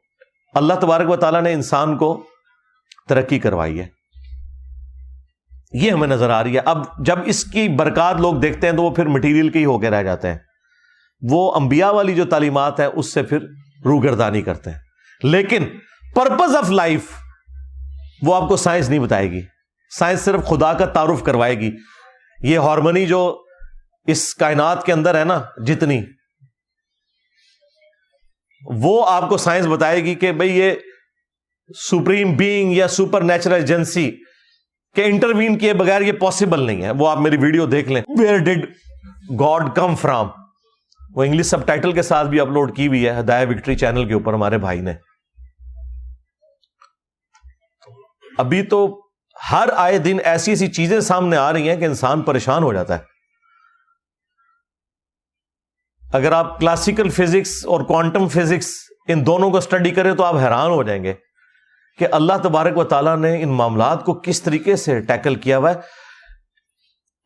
اللہ تبارک و تعالیٰ نے انسان کو ترقی کروائی ہے, یہ ہمیں نظر آ رہی ہے. اب جب اس کی برکات لوگ دیکھتے ہیں تو وہ پھر مٹیریل کے ہی ہو کے رہ جاتے ہیں. وہ انبیاء والی جو تعلیمات ہیں اس سے پھر روگردانی کرتے ہیں. لیکن پرپز آف لائف وہ آپ کو سائنس نہیں بتائے گی. سائنس صرف خدا کا تعارف کروائے گی. یہ ہارمونی جو اس کائنات کے اندر ہے نا جتنی, وہ آپ کو سائنس بتائے گی کہ بھئی یہ سپریم بینگ یا سپر نیچرل ایجنسی کے انٹروین کیے بغیر یہ پاسبل نہیں ہے. وہ آپ میری ویڈیو دیکھ لیں, ویئر ڈڈ گاڈ کم فرام, وہ انگلش سب ٹائٹل کے ساتھ بھی اپلوڈ کی ہوئی ہے ہدایہ وکٹری چینل کے اوپر ہمارے بھائی نے. ابھی تو ہر آئے دن ایسی ایسی چیزیں سامنے آ رہی ہیں کہ انسان پریشان ہو جاتا ہے. اگر آپ کلاسیکل فزکس اور کوانٹم فزکس ان دونوں کو اسٹڈی کریں تو آپ حیران ہو جائیں گے کہ اللہ تبارک و تعالیٰ نے ان معاملات کو کس طریقے سے ٹیکل کیا ہوا ہے.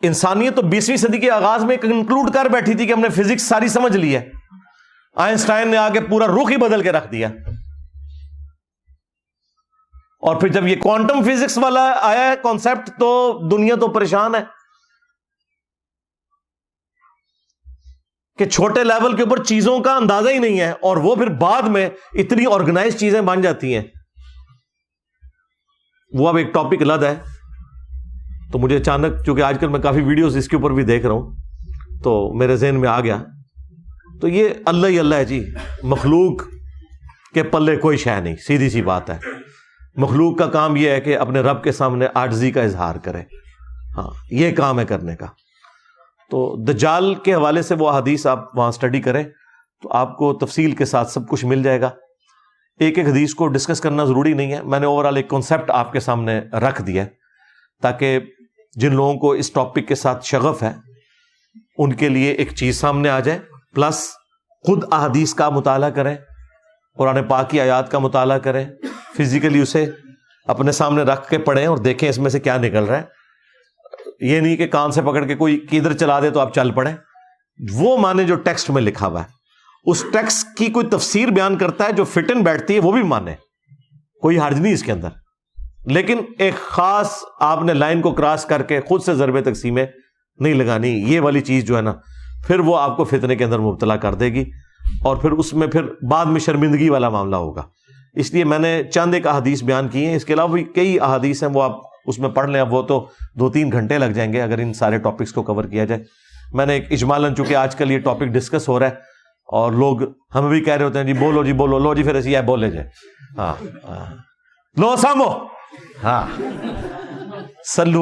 انسانیت تو 20ویں صدی کے آغاز میں کنکلوڈ کر بیٹھی تھی کہ ہم نے فزکس ساری سمجھ لی ہے. آئنسٹائن نے آگے پورا رخ ہی بدل کے رکھ دیا. اور پھر جب یہ کوانٹم فزکس والا آیا ہے کانسیپٹ تو دنیا تو پریشان ہے کہ چھوٹے لیول کے اوپر چیزوں کا اندازہ ہی نہیں ہے، اور وہ پھر بعد میں اتنی آرگنائز چیزیں بن جاتی ہیں. وہ اب ایک ٹاپک الگ ہے. تو مجھے اچانک، چونکہ آج کل میں کافی ویڈیوز اس کے اوپر بھی دیکھ رہا ہوں، تو میرے ذہن میں آ گیا. تو یہ اللہ ہی اللہ ہے جی، مخلوق کے پلے کوئی شے نہیں، سیدھی سی بات ہے. مخلوق کا کام یہ ہے کہ اپنے رب کے سامنے عاجزی کا اظہار کرے. ہاں، یہ کام ہے کرنے کا. تو دجال کے حوالے سے وہ حدیث آپ وہاں سٹڈی کریں تو آپ کو تفصیل کے ساتھ سب کچھ مل جائے گا. ایک ایک حدیث کو ڈسکس کرنا ضروری نہیں ہے، میں نے اوورال ایک کنسیپٹ آپ کے سامنے رکھ دیا تاکہ جن لوگوں کو اس ٹاپک کے ساتھ شغف ہے ان کے لیے ایک چیز سامنے آ جائے. پلس خود احادیث کا مطالعہ کریں، قرآن پاک کی آیات کا مطالعہ کریں، فزیکلی اسے اپنے سامنے رکھ کے پڑھیں اور دیکھیں اس میں سے کیا نکل رہا ہے. یہ نہیں کہ کان سے پکڑ کے کوئی کدھر چلا دے تو آپ چل پڑیں. وہ مانے جو ٹیکسٹ میں لکھا ہوا ہے، اس ٹیکسٹ کی کوئی تفسیر بیان کرتا ہے جو فٹ ان بیٹھتی ہے وہ بھی مانے، کوئی حرج نہیں اس کے اندر. لیکن ایک خاص آپ نے لائن کو کراس کر کے خود سے ضرب تقسیمیں نہیں لگانی. یہ والی چیز جو ہے نا پھر وہ آپ کو فتنے کے اندر مبتلا کر دے گی، اور پھر اس میں پھر بعد میں شرمندگی والا معاملہ ہوگا. اس لیے میں نے چند ایک احادیث بیان کی ہیں، اس کے علاوہ بھی کئی احادیث ہیں، وہ آپ اس میں پڑھ لیں. اب وہ تو 2-3 گھنٹے لگ جائیں گے اگر ان سارے ٹاپکس کو کور کیا جائے. میں نے ایک اجمالاً، چونکہ آج کل یہ ٹاپک ڈسکس ہو رہا ہے اور لوگ ہمیں بھی کہہ رہے ہوتے ہیں جی بولو جی بولو، لو جی پھر ایسی ہے بولے جائے. ہاں لو سامو، ہاں سلو